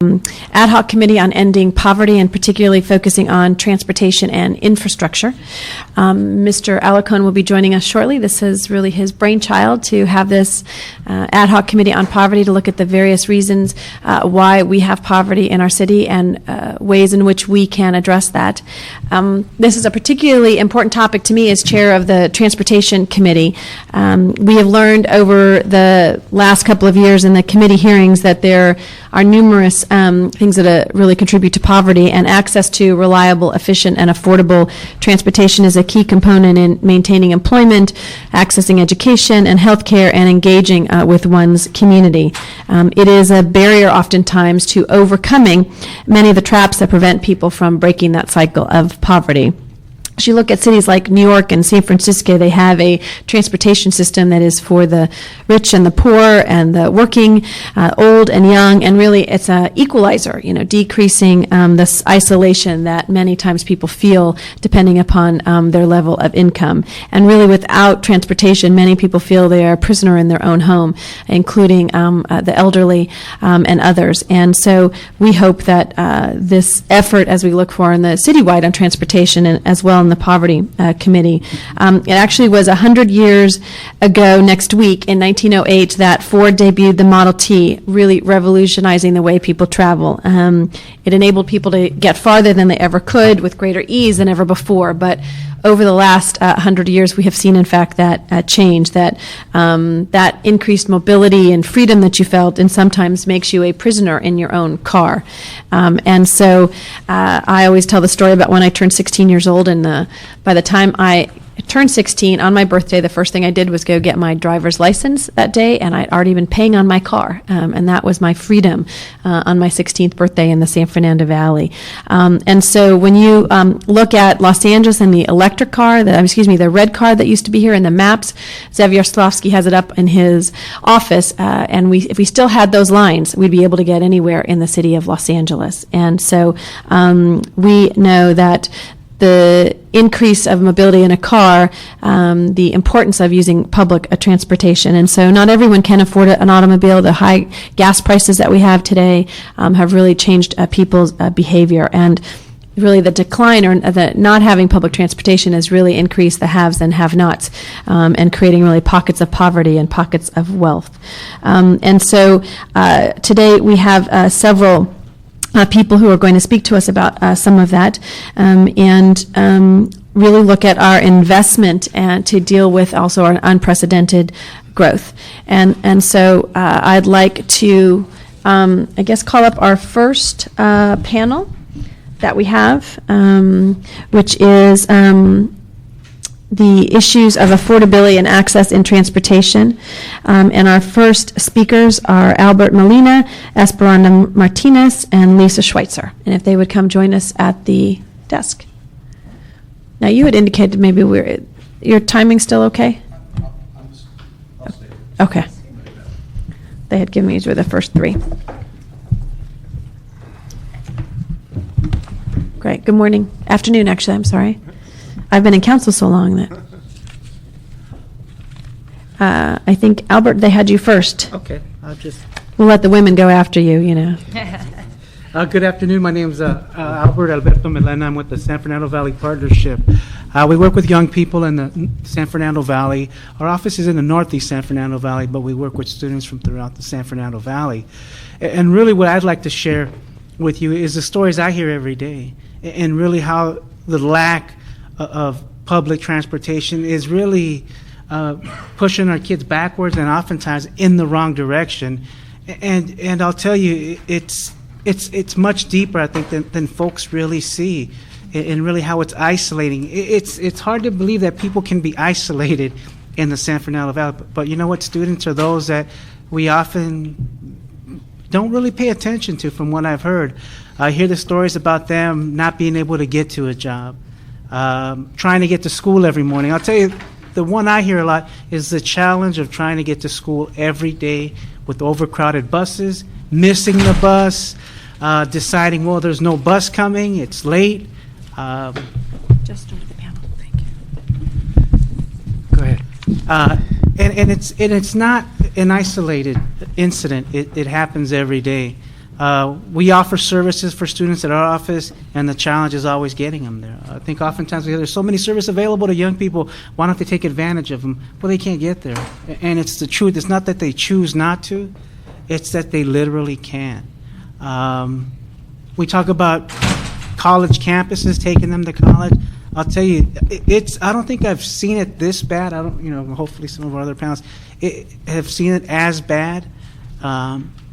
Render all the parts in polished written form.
ad hoc committee on ending poverty and particularly focusing on transportation and infrastructure. Mr. Alarcon will be joining us shortly. This is really his brainchild to have this ad hoc committee on poverty to look at the various reasons why we have poverty in our city and ways in which we can address that. This is a particularly important topic to me as chair of the Transportation Committee. We have learned over the last couple of years in the committee hearings that there are numerous things that really contribute to poverty, and access to reliable, efficient, and affordable transportation is a key component in maintaining employment, accessing education and healthcare, and engaging with one's community. It is a barrier oftentimes to overcoming many of the traps that prevent people from breaking that cycle of poverty. As you look at cities like New York and San Francisco, they have a transportation system that is for the rich and the poor and the working, old and young, and really it's an equalizer, decreasing this isolation that many times people feel depending upon their level of income. And really without transportation, many people feel they are a prisoner in their own home, including the elderly and others. And so we hope that this effort, as we look for in the citywide on transportation and as well in the Poverty Committee. It actually was 100 years ago next week in 1908 that Ford debuted the Model T, really revolutionizing the way people travel. It enabled people to get farther than they ever could with greater ease than ever before. But over the last 100 years, we have seen, in fact, that change, that increased mobility and freedom that you felt, and sometimes makes you a prisoner in your own car. And so I always tell the story about when I turned 16 years old, and by the time I turned 16, on my birthday, the first thing I did was go get my driver's license that day, and I'd already been paying on my car, and that was my freedom on my 16th birthday in the San Fernando Valley. And so when you look at Los Angeles and the electric car, the red car that used to be here in the maps, Xavier Slavsky has it up in his office, and if we still had those lines, we'd be able to get anywhere in the city of Los Angeles. And so we know that the increase of mobility in a car, the importance of using public transportation. And so not everyone can afford an automobile. The high gas prices that we have today have really changed people's behavior. And really the decline or the not having public transportation has really increased the haves and have-nots, and creating really pockets of poverty and pockets of wealth. And so today we have several people who are going to speak to us about some of that, and really look at our investment and to deal with also our unprecedented growth. And so I'd like to, call up our first panel that we have, which is the issues of affordability and access in transportation. And our first speakers are Albert Melena, Esperanza Martinez, and Lisa Schweitzer. And if they would come join us at the desk. Now, you had indicated maybe your timing's still okay? I'll stay. Okay. They had given me these were the first three. Great. Good morning. Afternoon, actually. I'm sorry. I've been in council so long that I think, Albert, they had you first. Okay, We'll let the women go after you, Good afternoon. My name is Alberto Melena. I'm with the San Fernando Valley Partnership. We work with young people in the San Fernando Valley. Our office is in the northeast San Fernando Valley, but we work with students from throughout the San Fernando Valley. And really what I'd like to share with you is the stories I hear every day, and really how the lack of public transportation is really pushing our kids backwards and oftentimes in the wrong direction. And I'll tell you, it's much deeper, I think, than folks really see, and really how it's isolating. It's hard to believe that people can be isolated in the San Fernando Valley. But you know what? Students are those that we often don't really pay attention to, from what I've heard. I hear the stories about them not being able to get to a job, trying to get to school every morning. I'll tell you, the one I hear a lot is the challenge of trying to get to school every day with overcrowded buses, missing the bus, deciding, well, there's no bus coming, it's late. Just under the panel, thank you. Go ahead. And it's not an isolated incident. It happens every day. We offer services for students at our office, and the challenge is always getting them there. I think oftentimes we hear there's so many services available to young people, why don't they take advantage of them? Well, they can't get there. And it's the truth. It's not that they choose not to, it's that they literally can't. We talk about college campuses, taking them to college. I'll tell you, I don't think I've seen it this bad. Hopefully some of our other panelists have seen it as bad.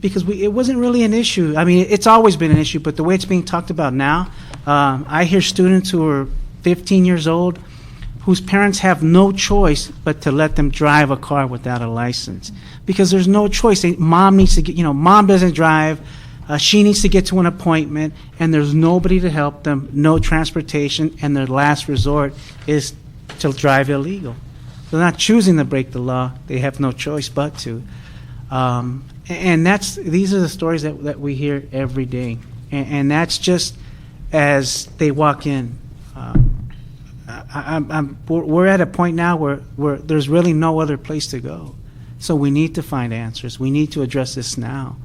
Because it wasn't really an issue. I mean, it's always been an issue, but the way it's being talked about now, I hear students who are 15 years old whose parents have no choice but to let them drive a car without a license because there's no choice. Mom needs to get, mom doesn't drive. She needs to get to an appointment, and there's nobody to help them, no transportation, and their last resort is to drive illegal. They're not choosing to break the law. They have no choice but to. And these are the stories that we hear every day. And that's just as they walk in. We're at a point now where there's really no other place to go. So we need to find answers. We need to address this now.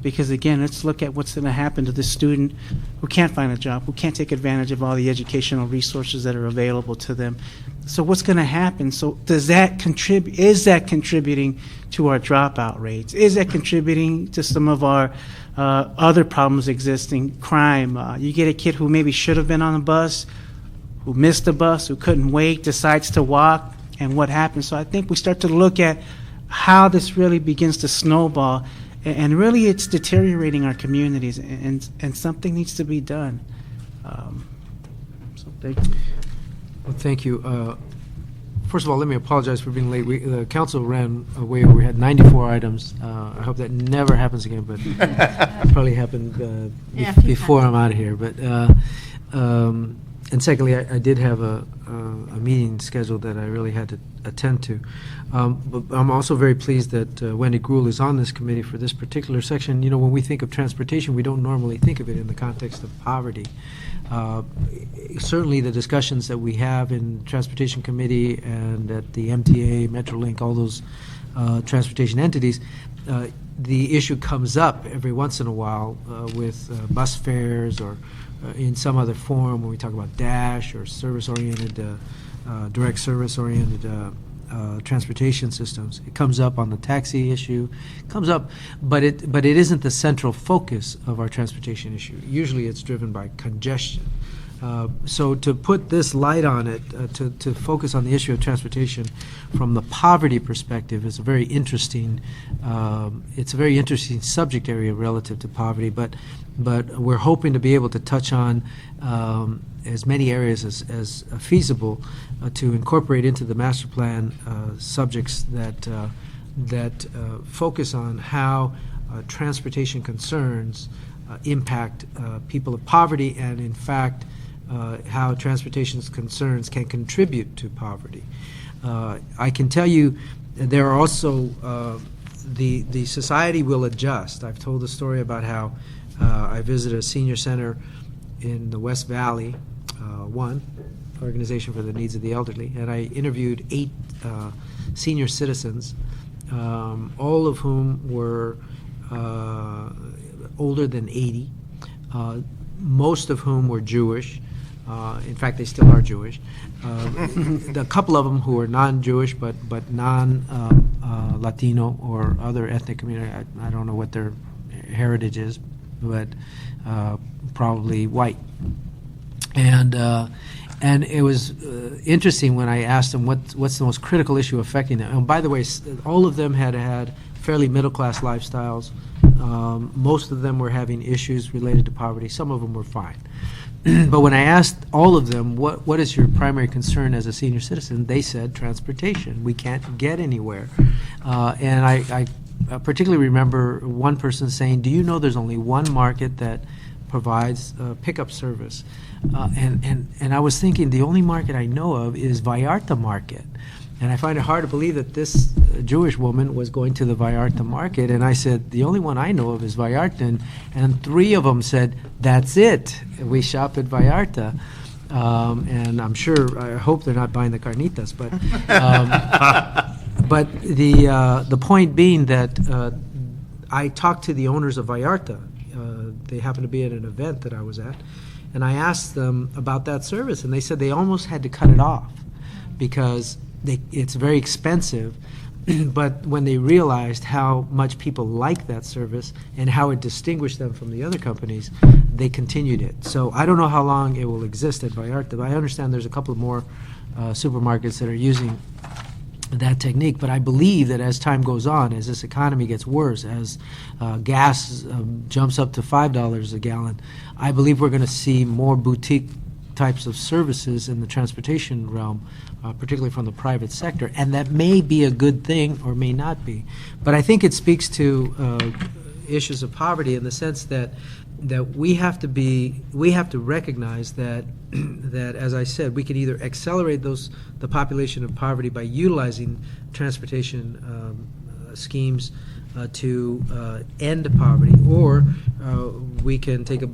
Because, again, let's look at what's going to happen to the student who can't find a job, who can't take advantage of all the educational resources that are available to them. So what's going to happen? So does that contribute? Is that contributing to our dropout rates? Is that contributing to some of our other problems existing? Crime. You get a kid who maybe should have been on a bus, who missed the bus, who couldn't wait, decides to walk, and what happens? So I think we start to look at how this really begins to snowball. And really, it's deteriorating our communities, and something needs to be done. So thank you. Well, thank you. First of all, let me apologize for being late. The council ran away. We had 94 items. I hope that never happens again, but it probably happened before I'm out of here. But and secondly, I did have a meeting scheduled that I really had to attend to. But I'm also very pleased that Wendy Gruhl is on this committee for this particular section. When we think of transportation, we don't normally think of it in the context of poverty. Certainly the discussions that we have in Transportation Committee and at the MTA, Metrolink, all those transportation entities, the issue comes up every once in a while with bus fares or in some other form when we talk about DASH or service-oriented, direct service-oriented transportation systems. It comes up on the taxi issue. It comes up, but it isn't the central focus of our transportation issue. Usually it's driven by congestion. So to put this light on it, to focus on the issue of transportation from the poverty perspective is a very interesting. It's a very interesting subject area relative to poverty, but we're hoping to be able to touch on as many areas as feasible to incorporate into the master plan subjects that focus on how transportation concerns impact people of poverty and, in fact, how transportation concerns can contribute to poverty. I can tell you there are also the society will adjust. I've told the story about how I visited a senior center in the West Valley, one organization for the needs of the elderly, and I interviewed 8 senior citizens, all of whom were older than 80, most of whom were Jewish. In fact, they still are Jewish. A couple of them who are non-Jewish but non-Latino or other ethnic community. I don't know what their heritage is, but probably white. And it was interesting when I asked them what's the most critical issue affecting them. And by the way, all of them had fairly middle-class lifestyles. Most of them were having issues related to poverty. Some of them were fine. But when I asked all of them, what is your primary concern as a senior citizen, they said transportation. We can't get anywhere. And I particularly remember one person saying, do you know there's only one market that provides pickup service? And I was thinking the only market I know of is Vallarta Market. And I find it hard to believe that this Jewish woman was going to the Vallarta market. And I said, the only one I know of is Vallarta. And 3 of them said, that's it. We shop at Vallarta. And I'm sure, I hope they're not buying the carnitas. But the point being that I talked to the owners of Vallarta. They happened to be at an event that I was at, and I asked them about that service, and they said they almost had to cut it off because it's very expensive. But when they realized how much people like that service and how it distinguished them from the other companies, they continued it. So I don't know how long it will exist at Vallarta, but I understand there's a couple of more supermarkets that are using that technique. But I believe that as time goes on, as this economy gets worse, as gas jumps up to $5 a gallon, I believe we're going to see more boutique types of services in the transportation realm, particularly from the private sector, and that may be a good thing or may not be. But I think it speaks to issues of poverty in the sense that we have to recognize that as I said, we can either accelerate the population of poverty by utilizing transportation schemes to end poverty, or we can take a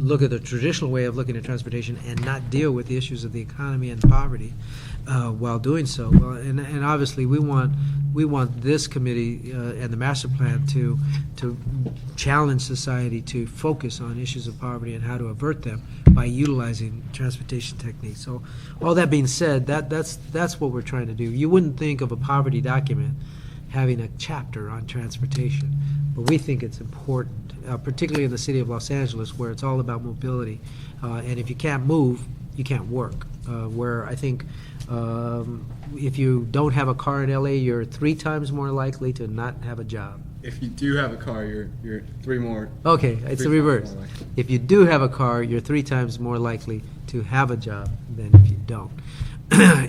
look at the traditional way of looking at transportation and not deal with the issues of the economy and poverty while doing so. Well, and obviously we want this committee and the master plan to challenge society to focus on issues of poverty and how to avert them by utilizing transportation techniques. So all that being said, that's what we're trying to do. You wouldn't think of a poverty document having a chapter on transportation, but we think it's important, particularly in the city of Los Angeles, where it's all about mobility. And if you can't move, you can't work. Where I think if you don't have a car in LA, you're 3 times more likely to not have a job. If you do have a car, you're 3 more. Okay, it's the reverse. If you do have a car, you're 3 times more likely to have a job than if you don't,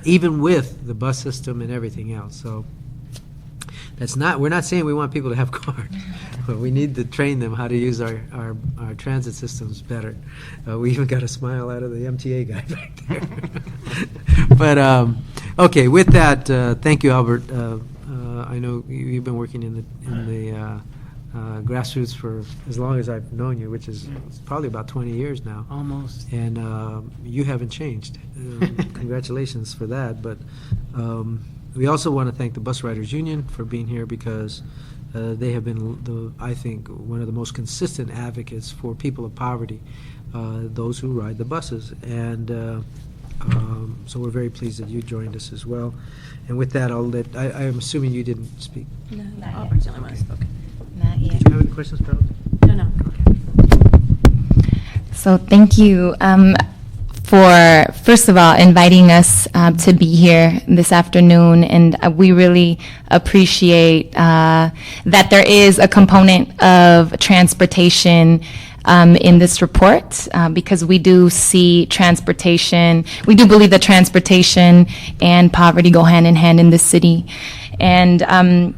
even with the bus system and everything else. So we're not saying we want people to have cars, but we need to train them how to use our transit systems better. We even got a smile out of the MTA guy back there. But okay, with that, thank you, Albert. I know you've been working in the grassroots for as long as I've known you, which is probably about 20 years now. Almost. And you haven't changed. Congratulations for that. But we also want to thank the Bus Riders Union for being here, because they have been, I think, one of the most consistent advocates for people of poverty, those who ride the buses. And so we're very pleased that you joined us as well. And with that, I am assuming you didn't speak. No, Albert's the only one who spoke. Not yet. Did you have any questions, Carol? No. So thank you for, first of all, inviting us to be here this afternoon. And we really appreciate that there is a component of transportation in this report, because we do see transportation, we do believe that transportation and poverty go hand in hand in this city. And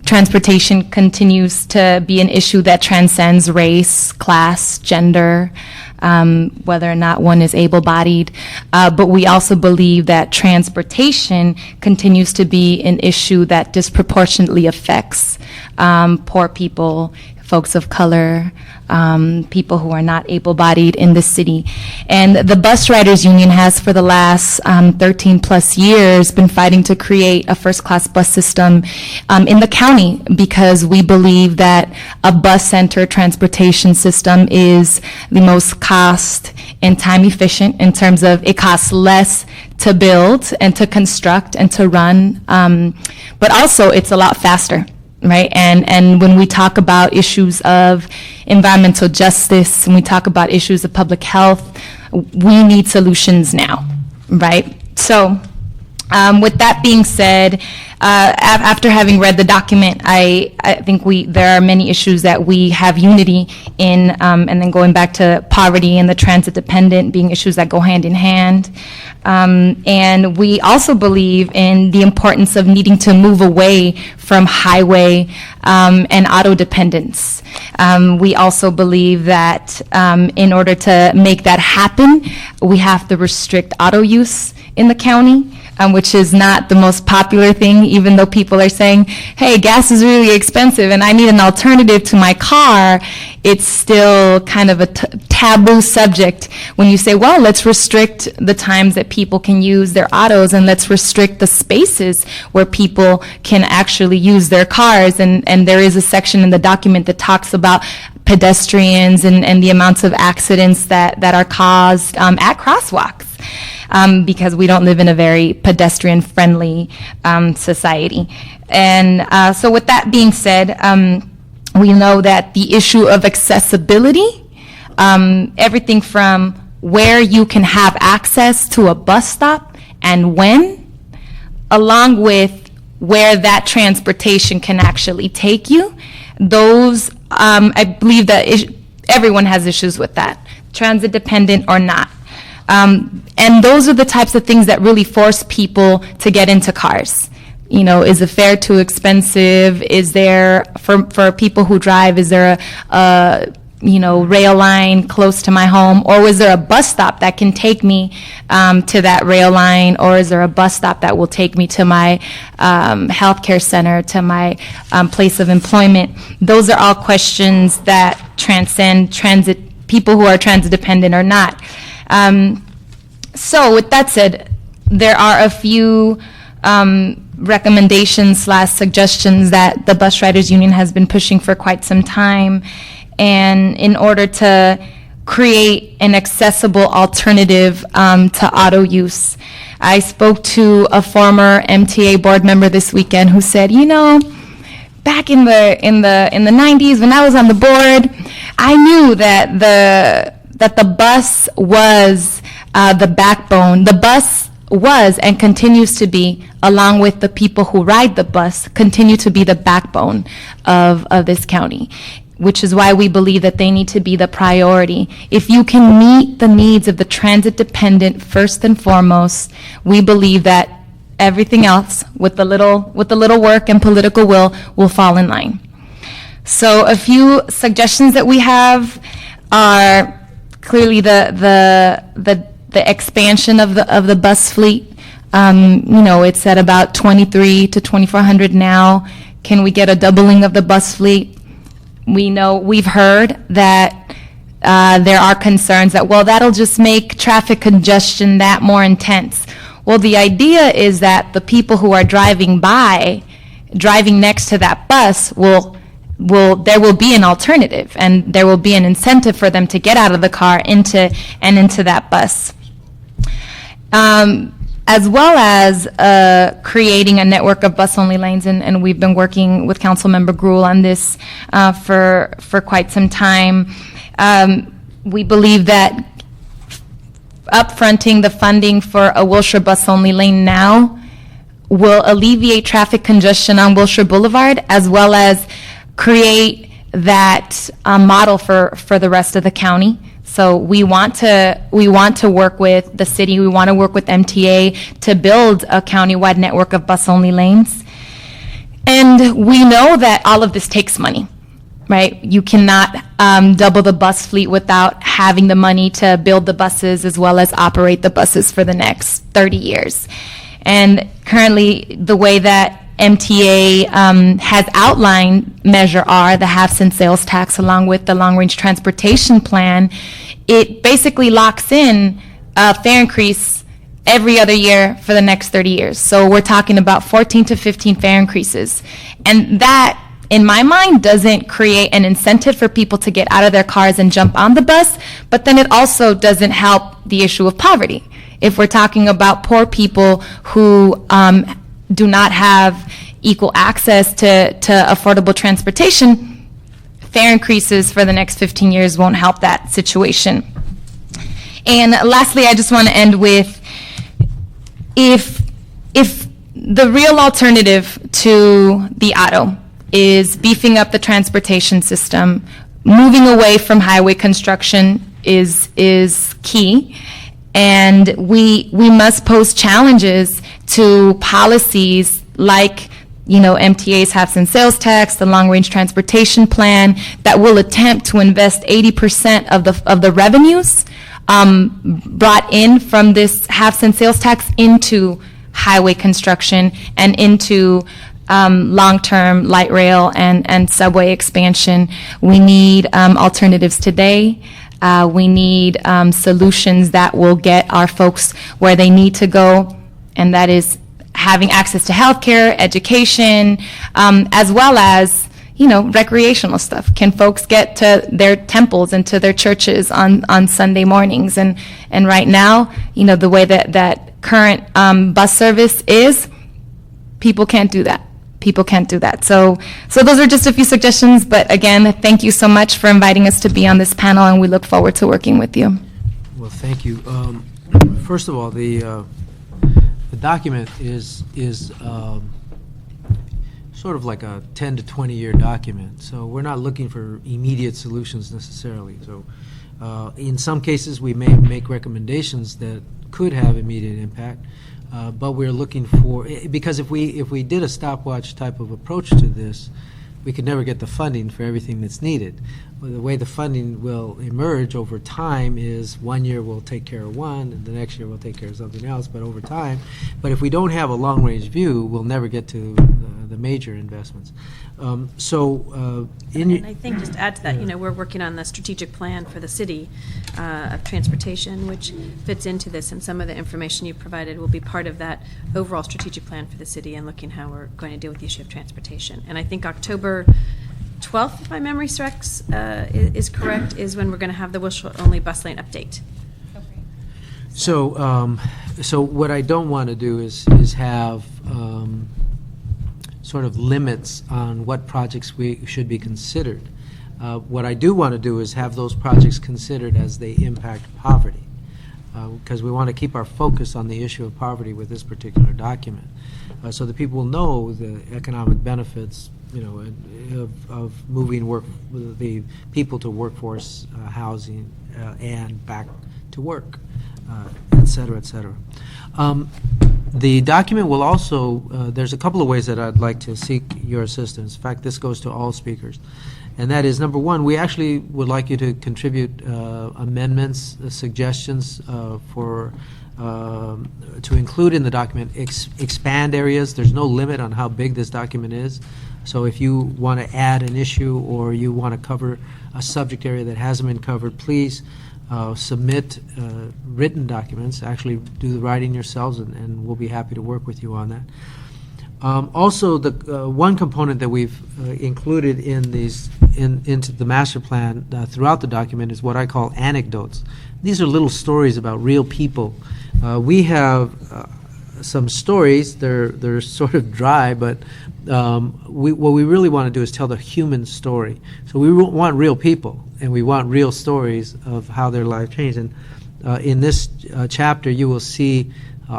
transportation continues to be an issue that transcends race, class, gender, whether or not one is able-bodied. But we also believe that transportation continues to be an issue that disproportionately affects poor people, folks of color, people who are not able-bodied in the city. And the Bus Riders Union has, for the last 13 plus years, been fighting to create a first-class bus system in the county, because we believe that a bus-centered transportation system is the most cost and time-efficient in terms of it costs less to build and to construct and to run, but also it's a lot faster. Right, and when we talk about issues of environmental justice, and we talk about issues of public health, we need solutions now, right? So, with that being said, after having read the document, I think there are many issues that we have unity in, and then going back to poverty and the transit dependent being issues that go hand in hand. And we also believe in the importance of needing to move away from highway and auto dependence. We also believe that in order to make that happen, we have to restrict auto use in the county. which is not the most popular thing, even though people are saying, hey, gas is really expensive and I need an alternative to my car. It's still kind of a taboo subject when you say, well, let's restrict the times that people can use their autos and let's restrict the spaces where people can actually use their cars. And there is a section in the document that talks about pedestrians and the amounts of accidents that are caused at crosswalks. Because we don't live in a very pedestrian-friendly society. And so with that being said, we know that the issue of accessibility, everything from where you can have access to a bus stop and when, along with where that transportation can actually take you, those, I believe that everyone has issues with that, transit dependent or not. And those are the types of things that really force people to get into cars. You know, is the fare too expensive? Is there, for people who drive, is there a rail line close to my home? Or was there a bus stop that can take me to that rail line? Or is there a bus stop that will take me to my healthcare center, to my place of employment? Those are all questions that transcend people who are transit dependent or not. So with that said, there are a few recommendations / suggestions that the Bus Riders Union has been pushing for quite some time, and in order to create an accessible alternative to auto use. I spoke to a former MTA board member this weekend who said, back in the 90s when I was on the board, I knew that the bus was the backbone. The bus was and continues to be, along with the people who ride the bus, continue to be the backbone of this county, which is why we believe that they need to be the priority. If you can meet the needs of the transit dependent first and foremost, we believe that everything else, with the little work and political will fall in line. So a few suggestions that we have are clearly the expansion of the bus fleet. It's at about 23 to 2,400 now. Can we get a doubling of the bus fleet? We've heard that there are concerns that, that'll just make traffic congestion that more intense. Well, the idea is that the people who are driving next to that bus there will be an alternative, and there will be an incentive for them to get out of the car into that bus. As well as creating a network of bus-only lanes, and we've been working with Councilmember Gruhl on this for quite some time. We believe that upfronting the funding for a Wilshire bus-only lane now will alleviate traffic congestion on Wilshire Boulevard, as well as create that model for the rest of the county. So we want to work with the city. We want to work with MTA to build a countywide network of bus-only lanes. And we know that all of this takes money, right? You cannot double the bus fleet without having the money to build the buses as well as operate the buses for the next 30 years. And currently, the way that MTA has outlined Measure R, the half-cent sales tax, along with the long-range transportation plan, it basically locks in a fare increase every other year for the next 30 years. So we're talking about 14 to 15 fare increases. And that, in my mind, doesn't create an incentive for people to get out of their cars and jump on the bus, but then it also doesn't help the issue of poverty. If we're talking about poor people who do not have equal access to affordable transportation, fare increases for the next 15 years won't help that situation. And lastly, I just want to end with, if the real alternative to the auto is beefing up the transportation system, moving away from highway construction is key. And we must pose challenges to policies like, MTA's half-cent sales tax, the long-range transportation plan, that will attempt to invest 80% of the revenues brought in from this half-cent sales tax into highway construction and into long-term light rail and subway expansion. We need alternatives today. We need solutions that will get our folks where they need to go, and that is having access to healthcare, education, as well as recreational stuff. Can folks get to their temples and to their churches on Sunday mornings? And right now, the way that current bus service is, people can't do that. People can't do that. So those are just a few suggestions, but again, thank you so much for inviting us to be on this panel, and we look forward to working with you. Well, thank you. First of all, the document is sort of like a 10 to 20 year document. So we're not looking for immediate solutions necessarily. So in some cases, we may make recommendations that could have immediate impact. But we're looking for, because if we did a stopwatch type of approach to this, we could never get the funding for everything that's needed. Well, the way the funding will emerge over time is 1 year we'll take care of one, and the next year we'll take care of something else, but over time. But if we don't have a long-range view, we'll never get to the major investments. And I think just to add to that, we're working on the strategic plan for the city of transportation, which fits into this, and some of the information you provided will be part of that overall strategic plan for the city and looking how we're going to deal with the issue of transportation. And I think October 12th, if my memory is correct, is when we're going to have the Wilshire-only bus lane update. So what I don't want to do is have sort of limits on what projects should be considered. What I do want to do is have those projects considered as they impact poverty, because we want to keep our focus on the issue of poverty with this particular document, so that people will know the economic benefits, of moving the people to workforce housing and back to work, et cetera, et cetera. The document will also, there's a couple of ways that I'd like to seek your assistance. In fact, this goes to all speakers. And that is, number one, we actually would like you to contribute amendments, suggestions to include in the document, expand areas. There's no limit on how big this document is. So if you want to add an issue or you want to cover a subject area that hasn't been covered, please submit written documents. Actually do the writing yourselves, and we'll be happy to work with you on that. Also, the one component that we've included into the master plan throughout the document is what I call anecdotes. These are little stories about real people. We have some stories. They're sort of dry, but what we really want to do is tell the human story. So we want real people, and we want real stories of how their life changed. And in this chapter, you will see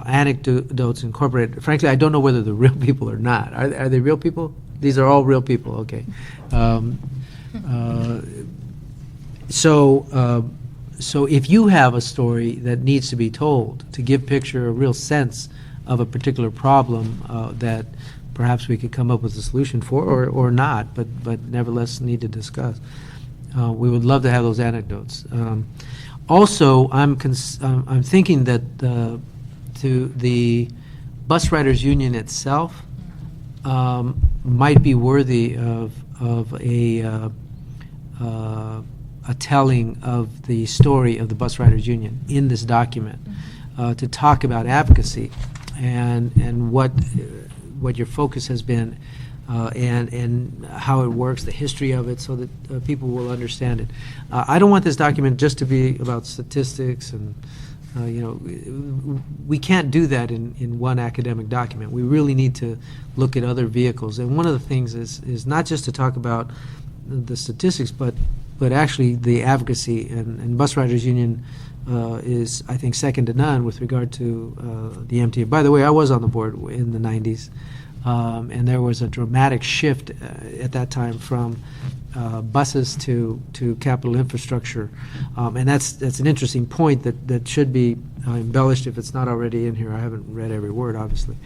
anecdotes incorporated. Frankly, I don't know whether they're real people or not. Are they real people? These are all real people. Okay. So if you have a story that needs to be told to give picture a real sense of a particular problem that perhaps we could come up with a solution for, or not, but nevertheless need to discuss, we would love to have those anecdotes. Also, I'm thinking that to the bus riders union itself might be worthy of a telling of the story of the bus riders union in this document, to talk about advocacy and what your focus has been, and how it works, the history of it, so that people will understand it. I don't want this document just to be about statistics, and we can't do that in one academic document. We really need to look at other vehicles. And one of the things is not just to talk about the statistics, but actually the advocacy. And Bus Riders Union is, I think, second to none with regard to the MTA. By the way, I was on the board in the 90s, and there was a dramatic shift at that time from buses to capital infrastructure, and that's an interesting point that should be embellished if it's not already in here. I haven't read every word, obviously,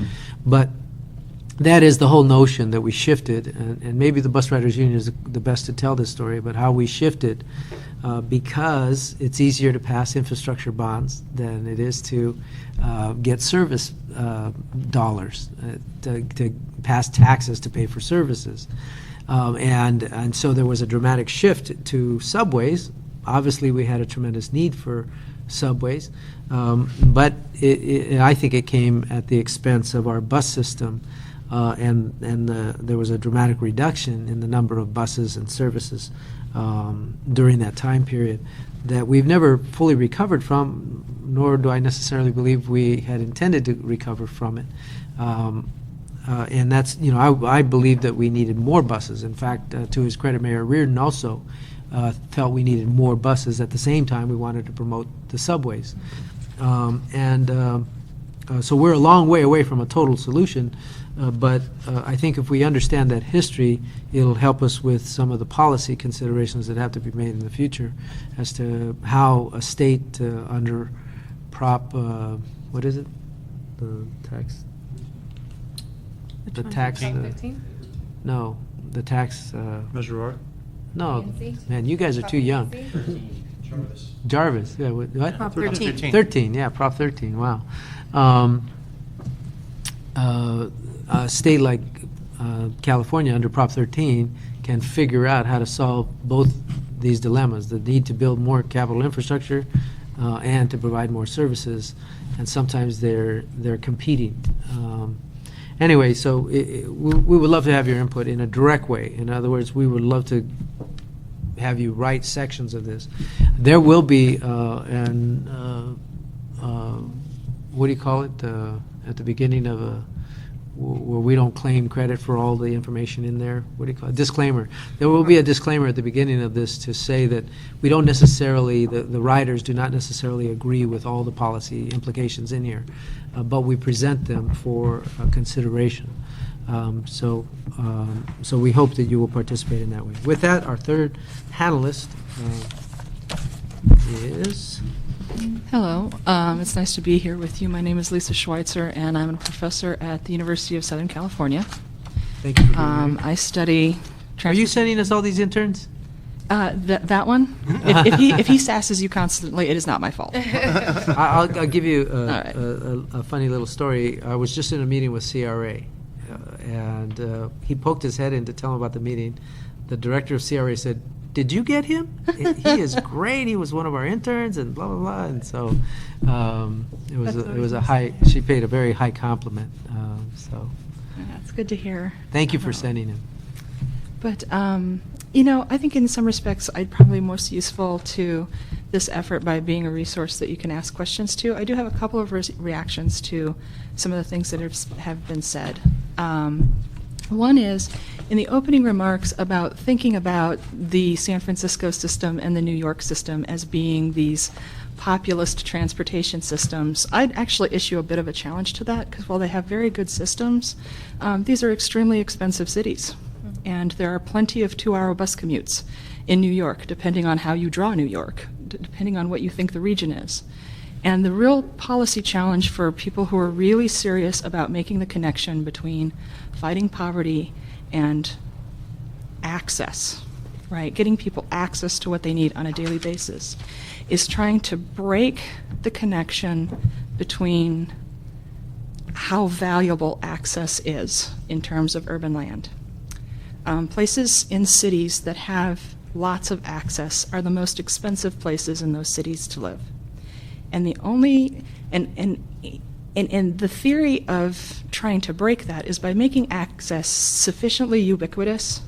but that is the whole notion that we shifted, and maybe the Bus Riders Union is the best to tell this story, but how we shifted because it's easier to pass infrastructure bonds than it is to get service dollars, to pass taxes to pay for services. And so there was a dramatic shift to subways. Obviously, we had a tremendous need for subways, but I think it came at the expense of our bus system, and there was a dramatic reduction in the number of buses and services during that time period that we've never fully recovered from, nor do I necessarily believe we had intended to recover from it. And that's, I believe that we needed more buses. In fact, to his credit, Mayor Reardon also felt we needed more buses. At the same time, we wanted to promote the subways. So we're a long way away from a total solution, but I think if we understand that history, it'll help us with some of the policy considerations that have to be made in the future as to how a state under Prop, what is it? The tax? The tax? No, the tax. Measure R? No, man, you guys are too young. Jarvis, yeah, what? Prop 13. 13, yeah, Prop 13, wow. A state like California under Prop 13 can figure out how to solve both these dilemmas, the need to build more capital infrastructure and to provide more services, and sometimes they're competing. Anyway, so we would love to have your input in a direct way. In other words, we would love to have you write sections of this. There will be what do you call it, at the beginning of where we don't claim credit for all the information in there. What do you call it? Disclaimer. There will be a disclaimer at the beginning of this to say that we don't necessarily, the writers do not necessarily agree with all the policy implications in here, but we present them for consideration. So we hope that you will participate in that way. With that, our third panelist is... Hello, it's nice to be here with you. My name is Lisa Schweitzer, and I'm a professor at the University of Southern California. Thank you for being here. I study... Are you sending us all these interns? That one? If he sasses you constantly, it is not my fault. I'll give you right. a funny little story. I was just in a meeting with CRA, and he poked his head in to tell him about the meeting. The director of CRA said, "Did you get him? He is great. He was one of our interns," and blah blah blah. And so it was a high. She paid a very high compliment. So That's good to hear. thank you for sending him. But, I think in some respects, I'd probably most useful to this effort by being a resource that you can ask questions to. I do have a couple of reactions to some of the things that have been said. One is, in the opening remarks about thinking about the San Francisco system and the New York system as being these populist transportation systems, I'd actually issue a bit of a challenge to that, because while they have very good systems, these are extremely expensive cities. And there are plenty of 2-hour bus commutes in New York, depending on how you draw New York, depending on what you think the region is. And the real policy challenge for people who are really serious about making the connection between fighting poverty and access, right, getting people access to what they need on a daily basis, is trying to break the connection between how valuable access is in terms of urban land. Places in cities that have lots of access are the most expensive places in those cities to live. And the only, and the theory of trying to break that is by making access sufficiently ubiquitous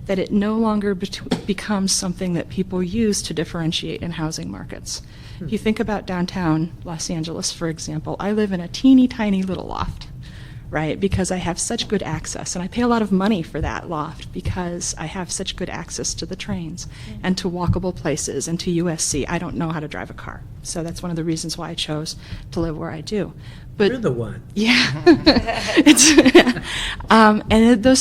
that it no longer becomes something that people use to differentiate in housing markets. If you think about downtown Los Angeles, for example, I live in a teeny tiny little loft, right, because I have such good access, and I pay a lot of money for that loft because I have such good access to the trains and to walkable places and to USC. I don't know how to drive a car, so that's one of the reasons why I chose to live where I do. But You're the one. yeah, it's,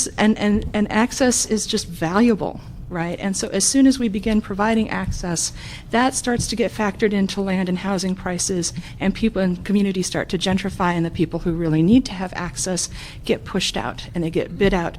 and access is just valuable, right? And so as soon as we begin providing access, that starts to get factored into land and housing prices, and people and communities start to gentrify, and the people who really need to have access get pushed out, and they get bid out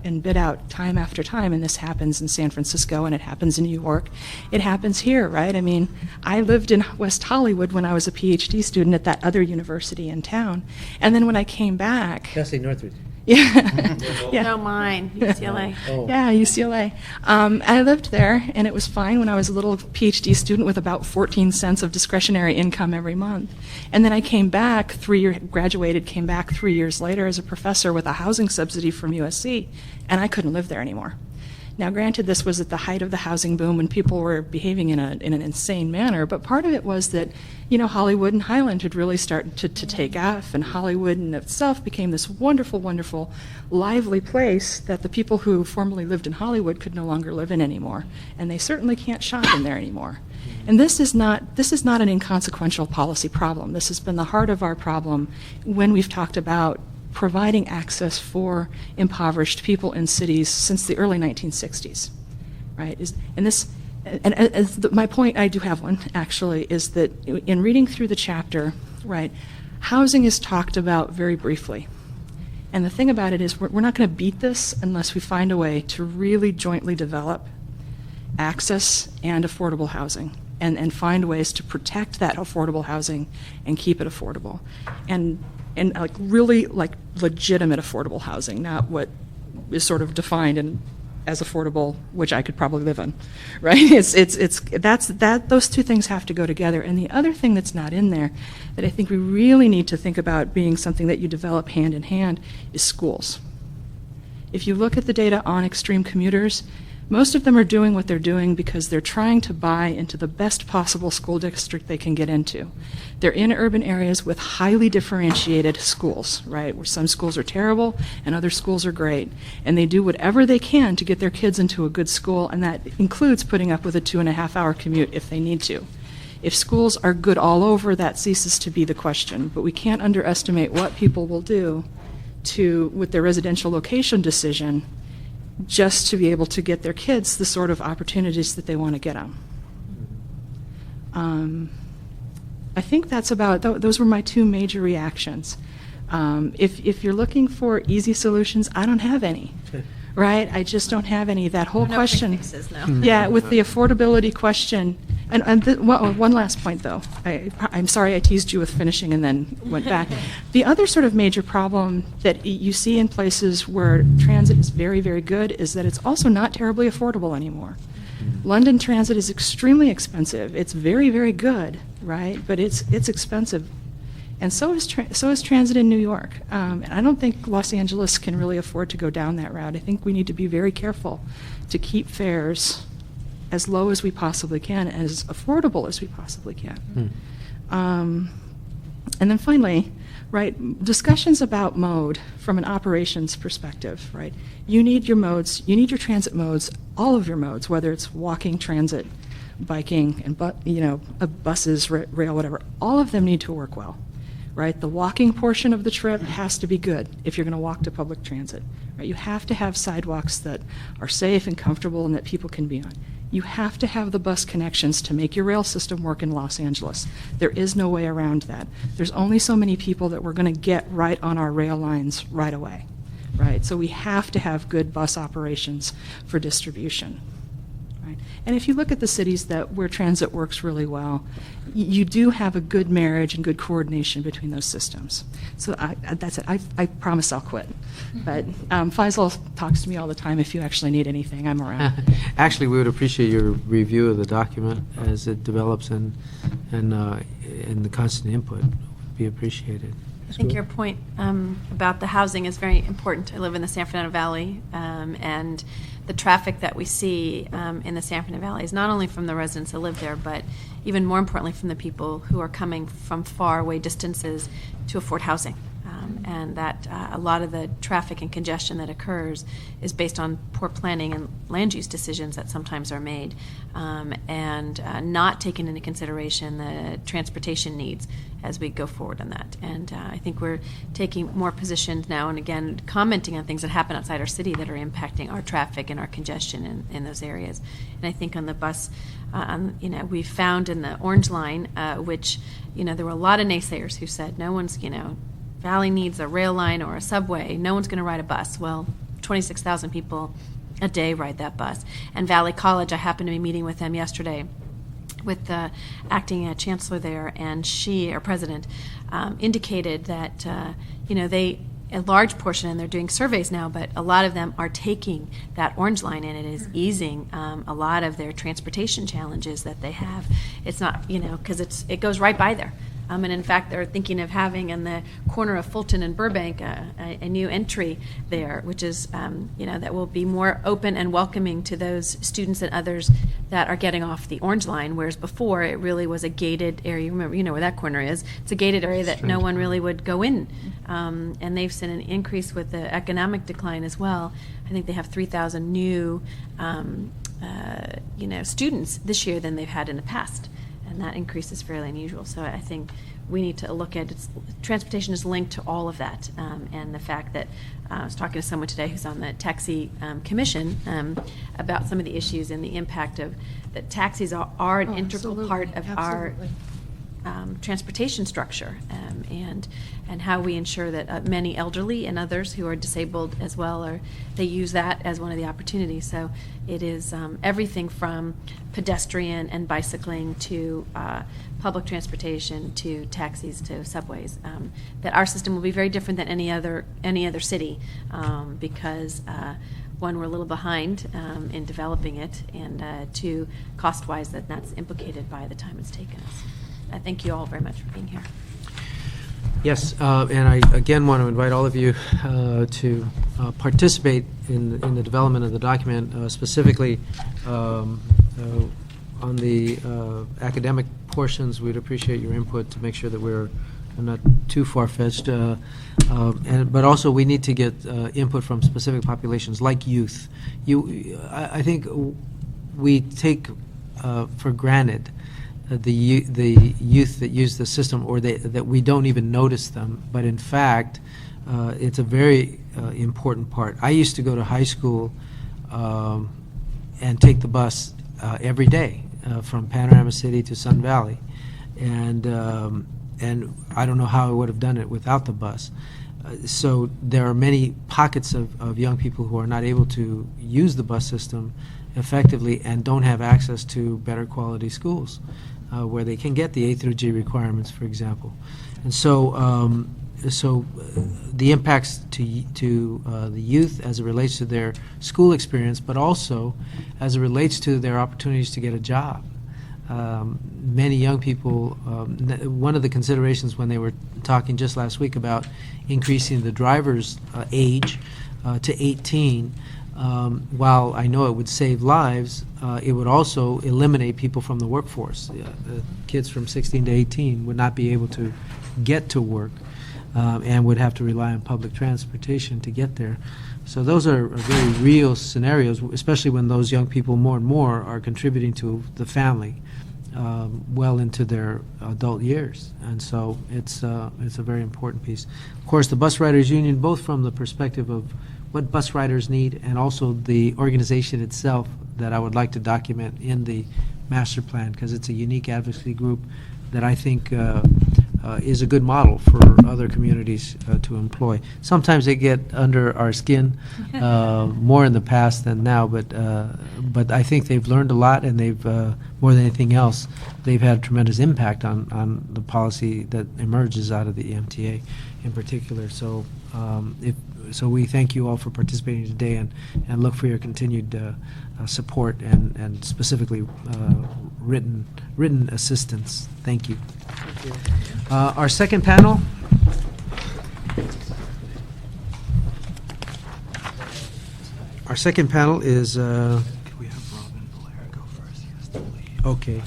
time after time. And this happens in San Francisco, and it happens in New York. It happens here, right? I mean, I lived in West Hollywood when I was a PhD student at that other university in town. And then when I came back, Cassie Northridge. yeah, yeah. No, mine, UCLA. Oh. Yeah, UCLA. I lived there, and it was fine when I was a little PhD student with about 14 cents of discretionary income every month. And then I came back, graduated, came back 3 years later as a professor with a housing subsidy from USC, and I couldn't live there anymore. Now, granted, this was at the height of the housing boom when people were behaving in an insane manner, but part of it was that, you know, Hollywood and Highland had really started to take off, and Hollywood in itself became this wonderful, wonderful, lively place that the people who formerly lived in Hollywood could no longer live in anymore, and they certainly can't shop in there anymore. And this is not an inconsequential policy problem. This has been the heart of our problem when we've talked about providing access for impoverished people in cities since the early 1960s, right? My point, I do have one actually, is that in reading through the chapter, right, housing is talked about very briefly. And the thing about it is we're not going to beat this unless we find a way to really jointly develop access and affordable housing, and find ways to protect that affordable housing and keep it affordable. And like really like legitimate affordable housing, not what is sort of defined as affordable, which I could probably live in, right? Those two things have to go together. And the other thing that's not in there that I think we really need to think about being something that you develop hand in hand is schools. If you look at the data on extreme commuters, most of them are doing what they're doing because they're trying to buy into the best possible school district they can get into. They're in urban areas with highly differentiated schools, right, where some schools are terrible and other schools are great. And they do whatever they can to get their kids into a good school, and that includes putting up with a 2.5-hour commute if they need to. If schools are good all over, that ceases to be the question. But we can't underestimate what people will do with their residential location decision just to be able to get their kids the sort of opportunities that they want to get them. I think that's about, those were my two major reactions. If you're looking for easy solutions, I don't have any, right? I just don't have any. That whole No question. quick fixes, no. Yeah, with the affordability question. One last point, though. I'm sorry I teased you with finishing and then went back. The other sort of major problem that you see in places where transit is very, very good is that it's also not terribly affordable anymore. London transit is extremely expensive. It's very, very good, right? But it's expensive. And so is transit in New York. And I don't think Los Angeles can really afford to go down that route. I think we need to be very careful to keep fares as low as we possibly can, as affordable as we possibly can. And then finally, right, discussions about mode from an operations perspective, right? You need your modes, you need your transit modes, all of your modes, whether it's walking, transit, biking, and buses, rail, whatever. All of them need to work well, right? The walking portion of the trip has to be good if you're going to walk to public transit, right? You have to have sidewalks that are safe and comfortable and that people can be on. You have to have the bus connections to make your rail system work in Los Angeles. There is no way around that. There's only so many people that we're going to get right on our rail lines right away, right? So we have to have good bus operations for distribution, right? And if you look at the cities where transit works really well, you do have a good marriage and good coordination between those systems. So that's it. I promise I'll quit. But Faisal talks to me all the time. If you actually need anything, I'm around. Actually, we would appreciate your review of the document as it develops, and the constant input would be appreciated. I think your point about the housing is very important. I live in the San Fernando Valley, and the traffic that we see in the San Fernando Valley is not only from the residents that live there, but even more importantly from the people who are coming from far away distances to afford housing. and that a lot of the traffic and congestion that occurs is based on poor planning and land use decisions that sometimes are made, and not taking into consideration the transportation needs as we go forward on that. And I think we're taking more positions now, and again, commenting on things that happen outside our city that are impacting our traffic and our congestion in those areas. And I think on the bus, we found in the Orange Line, which, there were a lot of naysayers who said, no one's, Valley needs a rail line or a subway. No one's going to ride a bus. Well, 26,000 people a day ride that bus. And Valley College, I happened to be meeting with them yesterday, with the acting chancellor there, and our president, indicated that, a large portion, and they're doing surveys now, but a lot of them are taking that Orange Line, and it is easing a lot of their transportation challenges that they have. It's not, because it goes right by there. And in fact, they're thinking of having in the corner of Fulton and Burbank a new entry there, which is, that will be more open and welcoming to those students and others that are getting off the Orange Line, whereas before it really was a gated area. Remember, where that corner is. It's a gated area that no one really would go in. And they've seen an increase with the economic decline as well. I think they have 3,000 new, students this year than they've had in the past. And that increase is fairly unusual. So I think we need to look at transportation is linked to all of that, and the fact that I was talking to someone today who's on the taxi commission about some of the issues and the impact of that taxis are an integral part of our transportation structure, and how we ensure that many elderly and others who are disabled as well they use that as one of the opportunities. So it is everything from pedestrian and bicycling to public transportation to taxis to subways. That our system will be very different than any other city, because one, we're a little behind in developing it, and two, cost-wise, that's implicated by the time it's taken us. I thank you all very much for being here. Yes, and I again want to invite all of you to participate in the development of the document, specifically on the academic portions. We'd appreciate your input to make sure that we're not too far-fetched, but also we need to get input from specific populations like youth. I think we take for granted the youth that use the system, or that we don't even notice them, but in fact it's a very important part. I used to go to high school and take the bus every day from Panorama City to Sun Valley, and I don't know how I would have done it without the bus. So there are many pockets of young people who are not able to use the bus system effectively and don't have access to better quality schools where they can get the A through G requirements, for example. And so the impacts to the youth as it relates to their school experience, but also as it relates to their opportunities to get a job. Many young people, one of the considerations when they were talking just last week about increasing the driver's age to 18, while I know it would save lives, it would also eliminate people from the workforce. Kids from 16 to 18 would not be able to get to work and would have to rely on public transportation to get there. So those are very real scenarios, especially when those young people more and more are contributing to the family well into their adult years. And so it's a very important piece. Of course, the Bus Riders Union, both from the perspective of what bus riders need and also the organization itself, that I would like to document in the master plan, because it's a unique advocacy group that I think is a good model for other communities to employ. Sometimes they get under our skin more in the past than now, but I think they've learned a lot, and they've more than anything else, they've had a tremendous impact on the policy that emerges out of the MTA in particular. So so we thank you all for participating today, and look for your continued support and specifically written assistance. Thank you. Our second panel. Our second panel is. Could we have Robin Valera go first? He has to leave. Okay.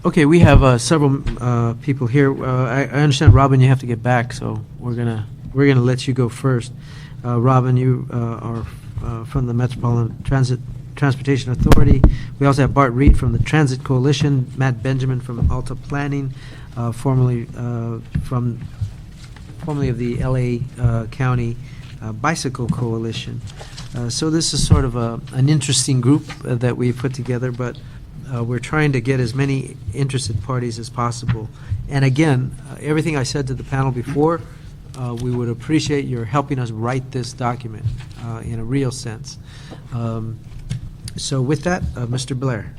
Okay, we have several people here. I understand, Robin, you have to get back, so we're gonna let you go first. Robin, you are from the Metropolitan Transportation Authority. We also have Bart Reed from the Transit Coalition, Matt Benjamin from Alta Planning, formerly of the LA County Bicycle Coalition. So this is sort of an interesting group that we put together, but we're trying to get as many interested parties as possible. And again, everything I said to the panel before, we would appreciate your helping us write this document in a real sense. So with that, Mr. Blair.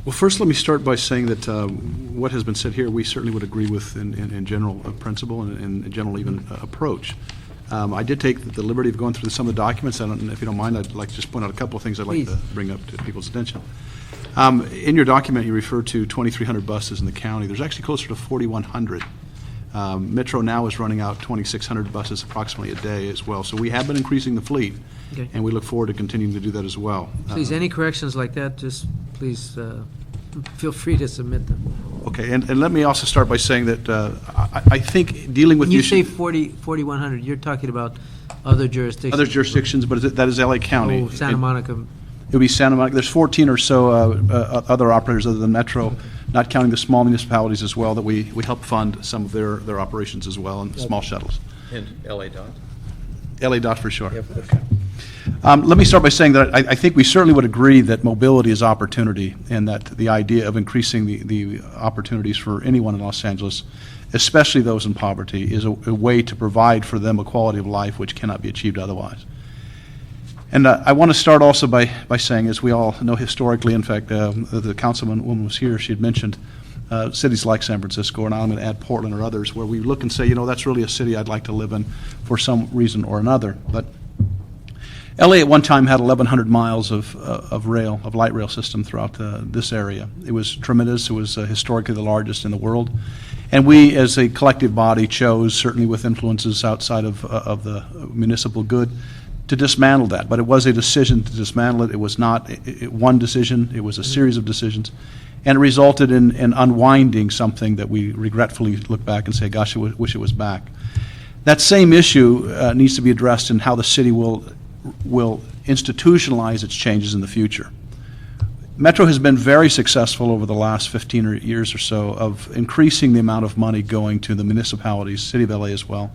Well, first, let me start by saying that what has been said here, we certainly would agree with in general principle and in general even approach. I did take the liberty of going through some of the documents. If you don't mind, I'd like to just point out a couple of things I'd like to bring up to people's attention. In your document, you refer to 2,300 buses in the county. There's actually closer to 4,100. Metro now is running out 2,600 buses approximately a day as well. So we have been increasing the fleet, Okay. and we look forward to continuing to do that as well. Please, any corrections like that, just please feel free to submit them. Okay, and let me also start by saying that I think dealing with When you the say issue- 4,100, you're talking about other jurisdictions? other jurisdictions, but that is LA County. Oh, Santa Monica. It would be Santa Monica. There's 14 or so other operators other than Metro, not counting the small municipalities as well, that we help fund some of their operations as well, and small shuttles. And LA Dot. LA Dot for sure. Okay. Let me start by saying that I think we certainly would agree that mobility is opportunity, and that the idea of increasing the opportunities for anyone in Los Angeles, especially those in poverty, is a way to provide for them a quality of life which cannot be achieved otherwise. And I want to start also by saying, as we all know historically, in fact, the councilwoman was here, she had mentioned cities like San Francisco, and I'm going to add Portland or others, where we look and say, that's really a city I'd like to live in for some reason or another. But LA at one time had 1,100 miles of light rail system throughout this area. It was tremendous. It was historically the largest in the world. And we, as a collective body, chose, certainly with influences outside of the municipal good, to dismantle that. But it was a decision to dismantle it. It was not one decision. It was a series of decisions. And it resulted in unwinding something that we regretfully look back and say, gosh, I wish it was back. That same issue needs to be addressed in how the city will institutionalize its changes in the future. Metro has been very successful over the last 15 years or so of increasing the amount of money going to the municipalities, City of LA as well,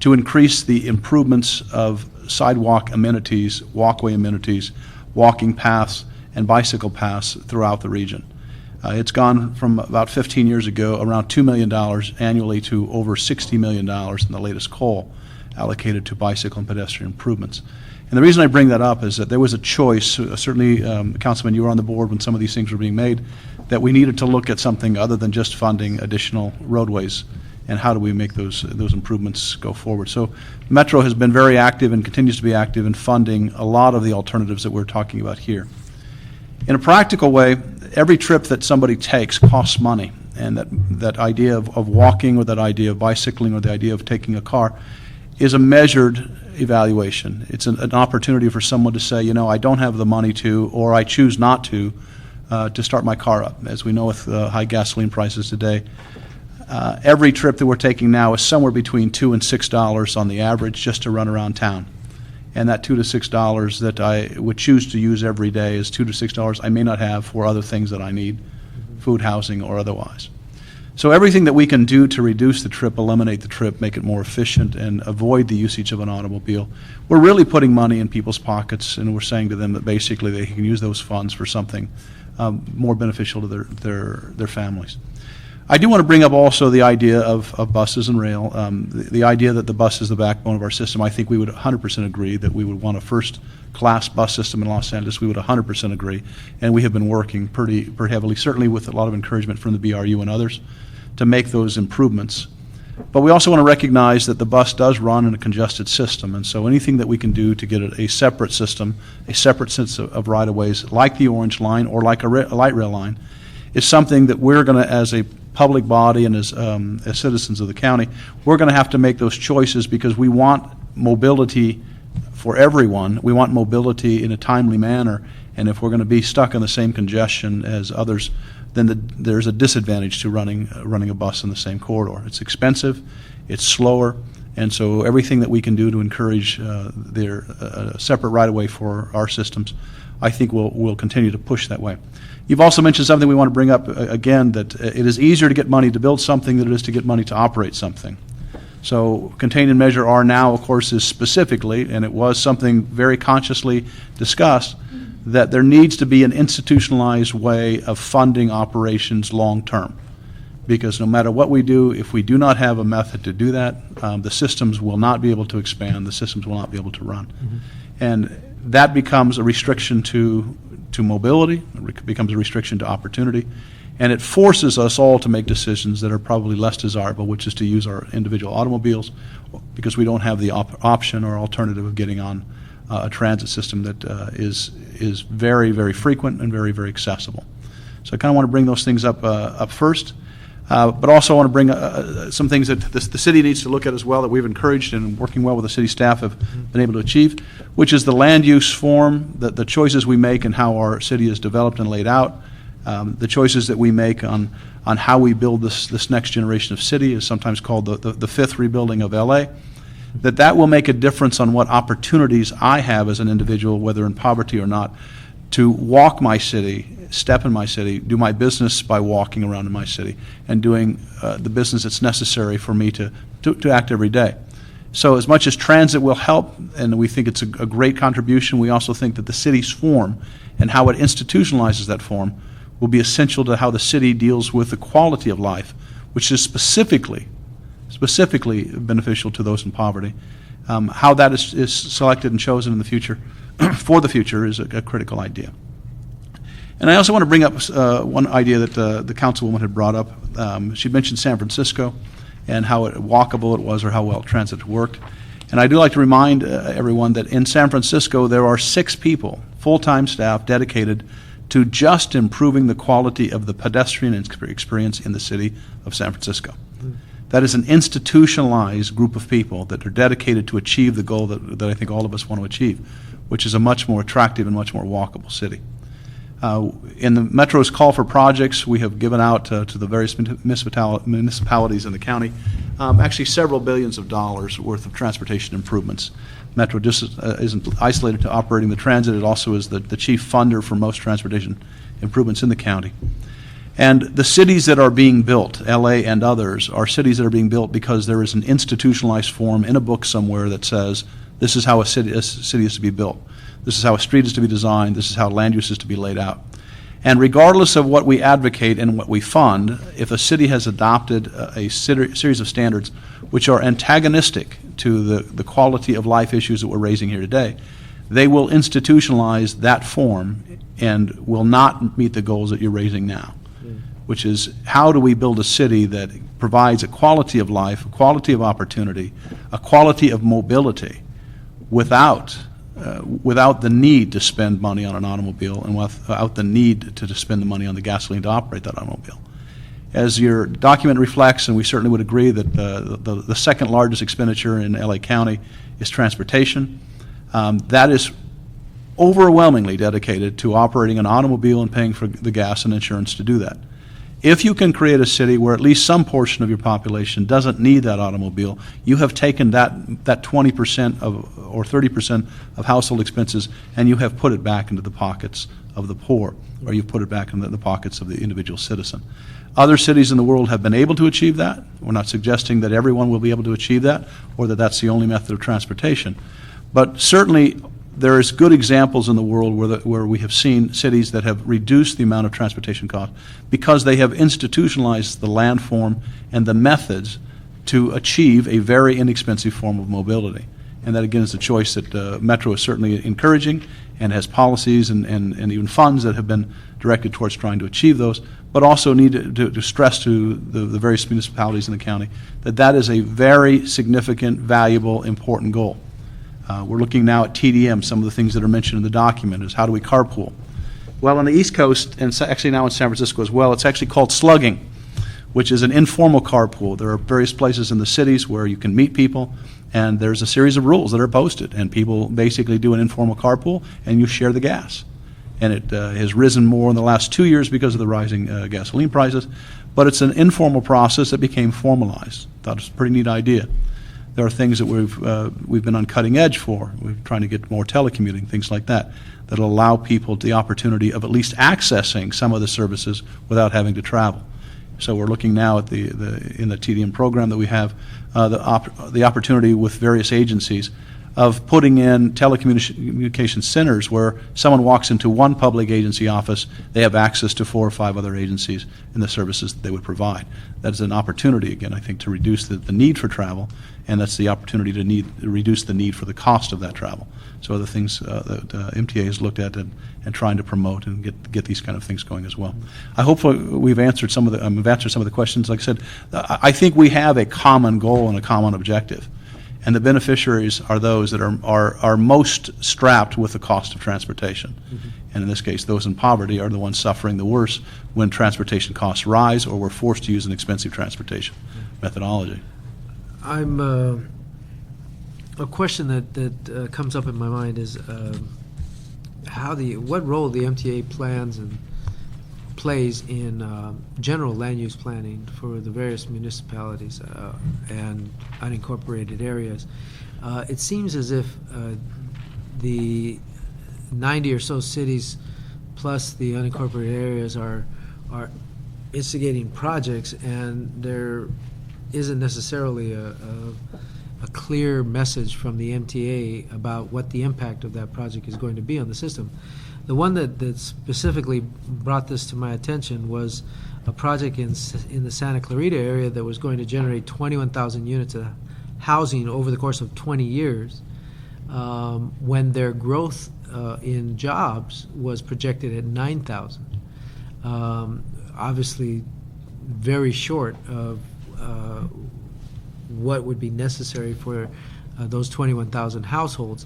to increase the improvements of sidewalk amenities, walkway amenities, walking paths, and bicycle paths throughout the region. It's gone from about 15 years ago, around $2 million annually, to over $60 million in the latest call allocated to bicycle and pedestrian improvements. And the reason I bring that up is that there was a choice, certainly, Councilman, you were on the board when some of these things were being made, that we needed to look at something other than just funding additional roadways, and how do we make those improvements go forward. So Metro has been very active and continues to be active in funding a lot of the alternatives that we're talking about here. In a practical way, every trip that somebody takes costs money, and that idea of walking, or that idea of bicycling, or the idea of taking a car is a measured evaluation. It's an opportunity for someone to say, I don't have the money to, or I choose not to start my car up. As we know with high gasoline prices today, every trip that we're taking now is somewhere between $2 and $6 on the average just to run around town. And that $2 to $6 that I would choose to use every day is $2 to $6 I may not have for other things that I need, food, housing, or otherwise. So everything that we can do to reduce the trip, eliminate the trip, make it more efficient, and avoid the usage of an automobile, we're really putting money in people's pockets, and we're saying to them that basically they can use those funds for something more beneficial to their families. I do want to bring up also the idea of buses and rail. The idea that the bus is the backbone of our system, I think we would 100% agree that we would want a first-class bus system in Los Angeles. We would 100% agree, and we have been working pretty heavily, certainly with a lot of encouragement from the BRU and others, to make those improvements. But we also want to recognize that the bus does run in a congested system, and so anything that we can do to get a separate system, a separate sense of right-of-ways, like the Orange Line or like a light rail line, is something that we're going to, as a public body and as citizens of the county, we're going to have to make those choices, because we want mobility for everyone. We want mobility in a timely manner, and if we're going to be stuck in the same congestion as others then there's a disadvantage to running a bus in the same corridor. It's expensive, it's slower, and so everything that we can do to encourage their separate right-of-way for our systems, I think we'll continue to push that way. You've also mentioned something we want to bring up again, that it is easier to get money to build something than it is to get money to operate something. So contained in Measure R now, of course, is specifically, and it was something very consciously discussed, that there needs to be an institutionalized way of funding operations long-term. Because no matter what we do, if we do not have a method to do that, the systems will not be able to expand, the systems will not be able to run. Mm-hmm. And that becomes a restriction to mobility, it becomes a restriction to opportunity, and it forces us all to make decisions that are probably less desirable, which is to use our individual automobiles, because we don't have the option or alternative of getting on a transit system that is very, very frequent and very, very accessible. So I kind of want to bring those things up first, but also I want to bring some things that the city needs to look at as well that we've encouraged and working well with the city staff have been able to achieve, which is the land use form, the choices we make and how our city is developed and laid out, the choices that we make on how we build this next generation of city is sometimes called the fifth rebuilding of LA. That will make a difference on what opportunities I have as an individual, whether in poverty or not, to walk my city, step in my city, do my business by walking around in my city, and doing the business that's necessary for me to act every day. So as much as transit will help, and we think it's a great contribution, we also think that the city's form and how it institutionalizes that form will be essential to how the city deals with the quality of life, which is specifically beneficial to those in poverty. How that is selected and chosen in the future, for the future, is a critical idea. And I also want to bring up one idea that the councilwoman had brought up. She mentioned San Francisco and how walkable it was, or how well transit worked. And I do like to remind everyone that in San Francisco there are 6 people, full-time staff, dedicated to just improving the quality of the pedestrian experience in the city of San Francisco. That is an institutionalized group of people that are dedicated to achieve the goal that I think all of us want to achieve, which is a much more attractive and much more walkable city. In the Metro's call for projects, we have given out to the various municipalities in the county actually several billions of dollars worth of transportation improvements. Metro just isn't isolated to operating the transit. It also is the chief funder for most transportation improvements in the county. And the cities that are being built, LA and others, are cities that are being built because there is an institutionalized form in a book somewhere that says this is how a city is to be built. This is how a street is to be designed. This is how land use is to be laid out. And regardless of what we advocate and what we fund, if a city has adopted a series of standards which are antagonistic to the quality of life issues that we're raising here today, they will institutionalize that form and will not meet the goals that you're raising now, which is how do we build a city that provides a quality of life, a quality of opportunity, a quality of mobility without the need to spend money on an automobile and without the need to spend the money on the gasoline to operate that automobile. As your document reflects, and we certainly would agree that the second largest expenditure in LA County is transportation. That is overwhelmingly dedicated to operating an automobile and paying for the gas and insurance to do that. If you can create a city where at least some portion of your population doesn't need that automobile, you have taken that 20% or 30% of household expenses and you have put it back into the pockets of the poor, or you've put it back into the pockets of the individual citizen. Other cities in the world have been able to achieve that. We're not suggesting that everyone will be able to achieve that or that that's the only method of transportation. But certainly there is good examples in the world where we have seen cities that have reduced the amount of transportation costs because they have institutionalized the landform and the methods to achieve a very inexpensive form of mobility. And that, again, is a choice that Metro is certainly encouraging and has policies and even funds that have been directed towards trying to achieve those, but also need to stress to the various municipalities in the county that is a very significant, valuable, important goal. We're looking now at TDM. Some of the things that are mentioned in the document is how do we carpool? Well, on the East Coast, and actually now in San Francisco as well, it's actually called slugging, which is an informal carpool. There are various places in the cities where you can meet people, and there's a series of rules that are posted, and people basically do an informal carpool, and you share the gas. and it has risen more in the last 2 years because of the rising gasoline prices. But it's an informal process that became formalized. Thought it was a pretty neat idea. There are things that we've been on cutting edge for. We're trying to get more telecommuting, things like that, that'll allow people the opportunity of at least accessing some of the services without having to travel. So we're looking now at in the TDM program that we have the opportunity with various agencies of putting in telecommunication centers where someone walks into one public agency office, they have access to 4 or 5 other agencies and the services that they would provide. That is an opportunity, again, I think, to reduce the need for travel, and that's the opportunity to reduce the need for the cost of that travel. So other things that MTA has looked at and trying to promote and get these kind of things going as well. I hope we've answered some of the questions. Like I said, I think we have a common goal and a common objective. And the beneficiaries are those that are most strapped with the cost of transportation. Mm-hmm. And in this case, those in poverty are the ones suffering the worst when transportation costs rise or we're forced to use an expensive transportation methodology. A question that comes up in my mind is what role the MTA plans and plays in general land use planning for the various municipalities and unincorporated areas. It seems as if the 90 or so cities plus the unincorporated areas are instigating projects, and there isn't necessarily a clear message from the MTA about what the impact of that project is going to be on the system. The one that specifically brought this to my attention was a project in the Santa Clarita area that was going to generate 21,000 units of housing over the course of 20 years, when their growth in jobs was projected at 9,000. Obviously, very short of what would be necessary for those 21,000 households.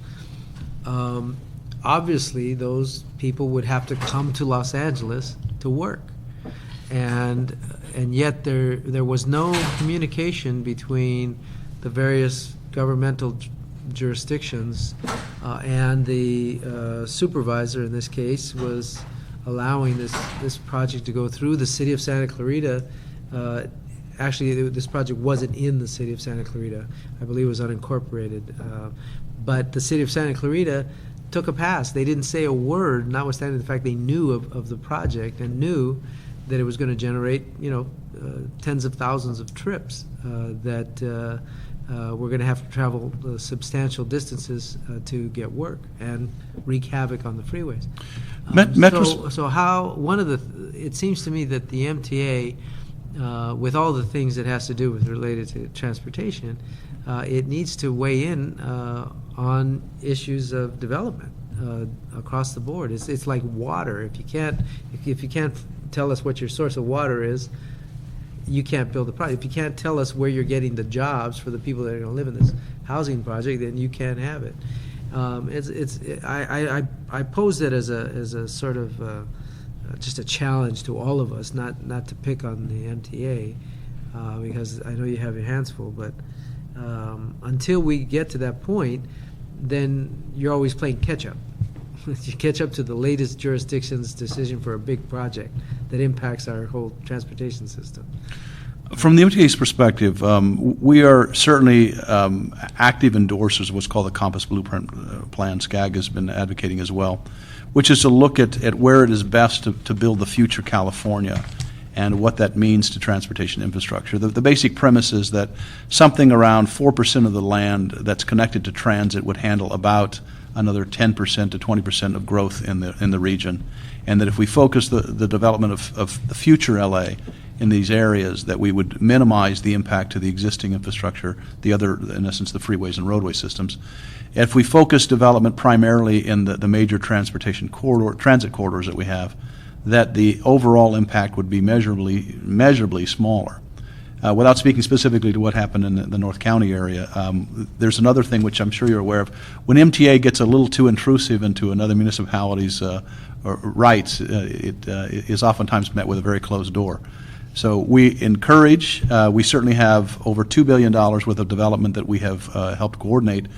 Obviously, those people would have to come to Los Angeles to work, and yet there was no communication between the various governmental jurisdictions, and the supervisor in this case was allowing this project to go through the city of Santa Clarita. Actually, this project wasn't in the city of Santa Clarita. I believe it was unincorporated, but the city of Santa Clarita took a pass. They didn't say a word, notwithstanding the fact they knew of the project and knew that it was going to generate, tens of thousands of trips that we're going to have to travel substantial distances to get work and wreak havoc on the freeways. It seems to me that the MTA, with all the things it has to do with related to transportation, it needs to weigh in on issues of development across the board. It's like water. If you can't tell us what your source of water is, you can't build a project. If you can't tell us where you're getting the jobs for the people that are going to live in this housing project, then you can't have it. I pose that as a sort of just a challenge to all of us, not to pick on the MTA, because I know you have your hands full, but until we get to that point, then you're always playing catch-up. You catch up to the latest jurisdiction's decision for a big project that impacts our whole transportation system. From the MTA's perspective, we are certainly active endorsers of what's called the Compass Blueprint Plan. SCAG has been advocating as well, which is to look at where it is best to build the future California and what that means to transportation infrastructure. The basic premise is that something around 4% of the land that's connected to transit would handle about another 10% to 20% of growth in the region, and that if we focus the development of the future LA in these areas, that we would minimize the impact to the existing infrastructure, the other, in essence, the freeways and roadway systems. If we focus development primarily in the major transit corridors that we have, that the overall impact would be measurably smaller. Without speaking specifically to what happened in the North County area, there's another thing which I'm sure you're aware of. When MTA gets a little too intrusive into another municipality's rights, it is oftentimes met with a very closed door. So we encourage, we certainly have over $2 billion worth of development that we have helped coordinate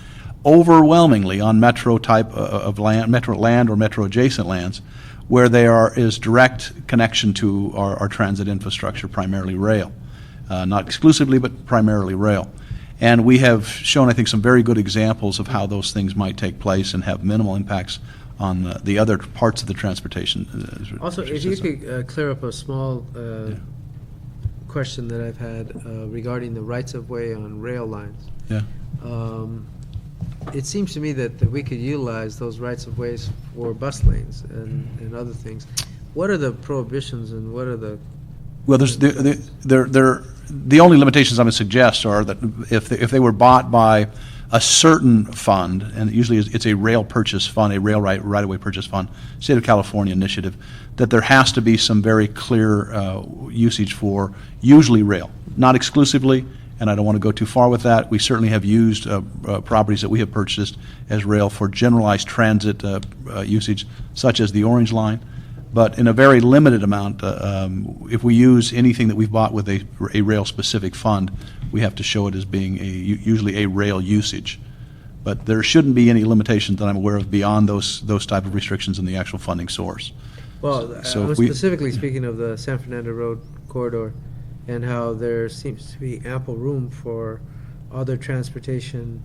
overwhelmingly on metro type of land, metro land or metro adjacent lands, where there is direct connection to our transit infrastructure, primarily rail. Not exclusively, but primarily rail. And we have shown, I think, some very good examples of how those things might take place and have minimal impacts on the other parts of the transportation. Also, if you could clear up a small question that I've had regarding the rights-of-way on rail lines. Yeah. It seems to me that we could utilize those rights-of-ways for bus lanes and other things. What are the prohibitions and what are the... Well, the only limitations I would suggest are that if they were bought by a certain fund, and usually it's a rail purchase fund, a rail right-of-way purchase fund, State of California initiative, that there has to be some very clear usage for usually rail, not exclusively, and I don't want to go too far with that. We certainly have used properties that we have purchased as rail for generalized transit usage, such as the Orange Line. But in a very limited amount, if we use anything that we've bought with a rail-specific fund, we have to show it as being usually a rail usage. But there shouldn't be any limitations that I'm aware of beyond those type of restrictions in the actual funding source. Well, So I was if we- specifically speaking of the San Fernando Road corridor and how there seems to be ample room for other transportation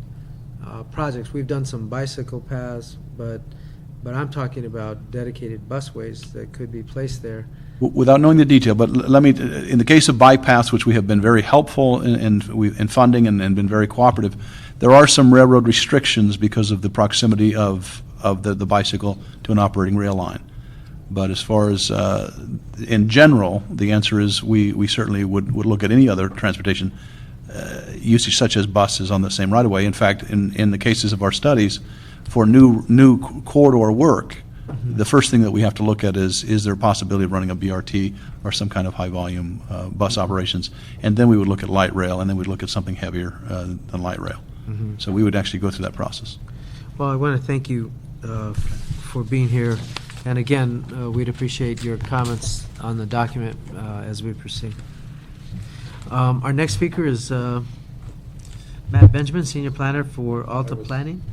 projects. We've done some bicycle paths, but I'm talking about dedicated busways that could be placed there. Without knowing the detail, but let me, in the case of bike paths, which we have been very helpful in funding and been very cooperative, there are some railroad restrictions because of the proximity of the bicycle to an operating rail line. But as far as, in general, the answer is we certainly would look at any other transportation usage such as buses on the same right-of-way. In fact, in the cases of our studies, for new corridor work, the first thing that we have to look at is there a possibility of running a BRT or some kind of high-volume bus operations, and then we would look at light rail, and then we'd look at something heavier than light rail. So we would actually go through that process. Well, I want to thank you for being here. And again, we'd appreciate your comments on the document as we proceed. Our next speaker is Matt Benjamin, Senior Planner for Alta Planning.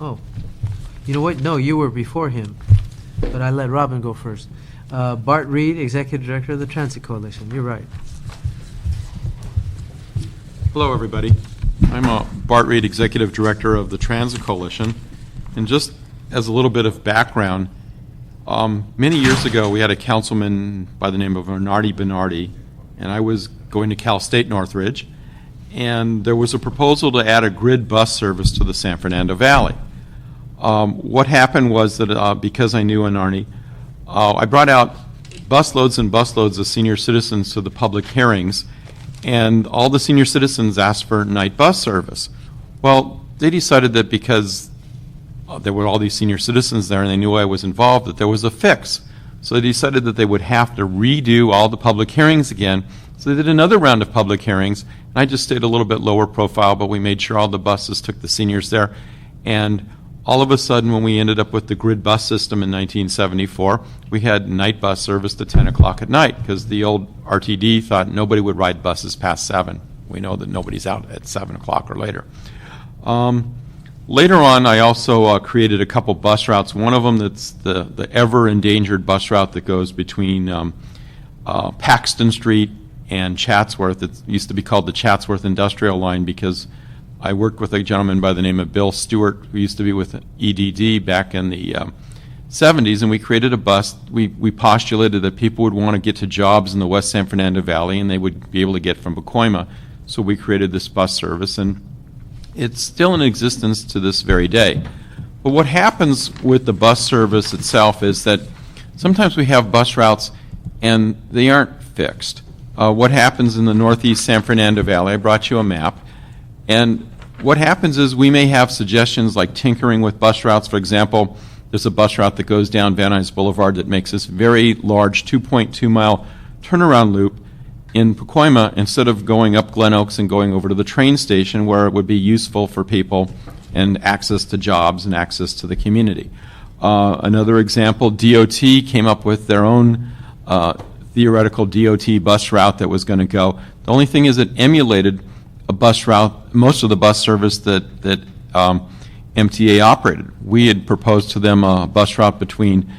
Oh, you know what? No, you were before him, but I let Robin go first. Bart Reed, Executive Director of the Transit Coalition. You're right. Hello, everybody. I'm Bart Reed, Executive Director of the Transit Coalition. And just as a little bit of background, many years ago we had a councilman by the name of Bernardi, and I was going to Cal State Northridge, and there was a proposal to add a grid bus service to the San Fernando Valley. What happened was that because I knew Anarni, I brought out busloads and busloads of senior citizens to the public hearings, and all the senior citizens asked for night bus service. Well, they decided that because there were all these senior citizens there and they knew I was involved, that there was a fix. So they decided that they would have to redo all the public hearings again. So they did another round of public hearings, and I just stayed a little bit lower profile, but we made sure all the buses took the seniors there. And all of a sudden, when we ended up with the grid bus system in 1974, we had night bus service to 10 o'clock at night, because the old RTD thought nobody would ride buses past 7. We know that nobody's out at 7 o'clock or later. Later on, I also created a couple bus routes. One of them that's the ever-endangered bus route that goes between Paxton Street and Chatsworth. It used to be called the Chatsworth Industrial Line because I worked with a gentleman by the name of Bill Stewart, who used to be with EDD back in the 70s, and we created a bus. We postulated that people would want to get to jobs in the West San Fernando Valley, and they would be able to get from Pacoima. So we created this bus service, and it's still in existence to this very day. But what happens with the bus service itself is that sometimes we have bus routes and they aren't fixed. What happens in the northeast San Fernando Valley, I brought you a map, and what happens is we may have suggestions like tinkering with bus routes. For example, there's a bus route that goes down Van Nuys Boulevard that makes this very large 2.2-mile turnaround loop in Pacoima instead of going up Glen Oaks and going over to the train station where it would be useful for people and access to jobs and access to the community. Another example, DOT came up with their own theoretical DOT bus route that was going to go. The only thing is it emulated a bus route, most of the bus service that MTA operated. We had proposed to them a bus route between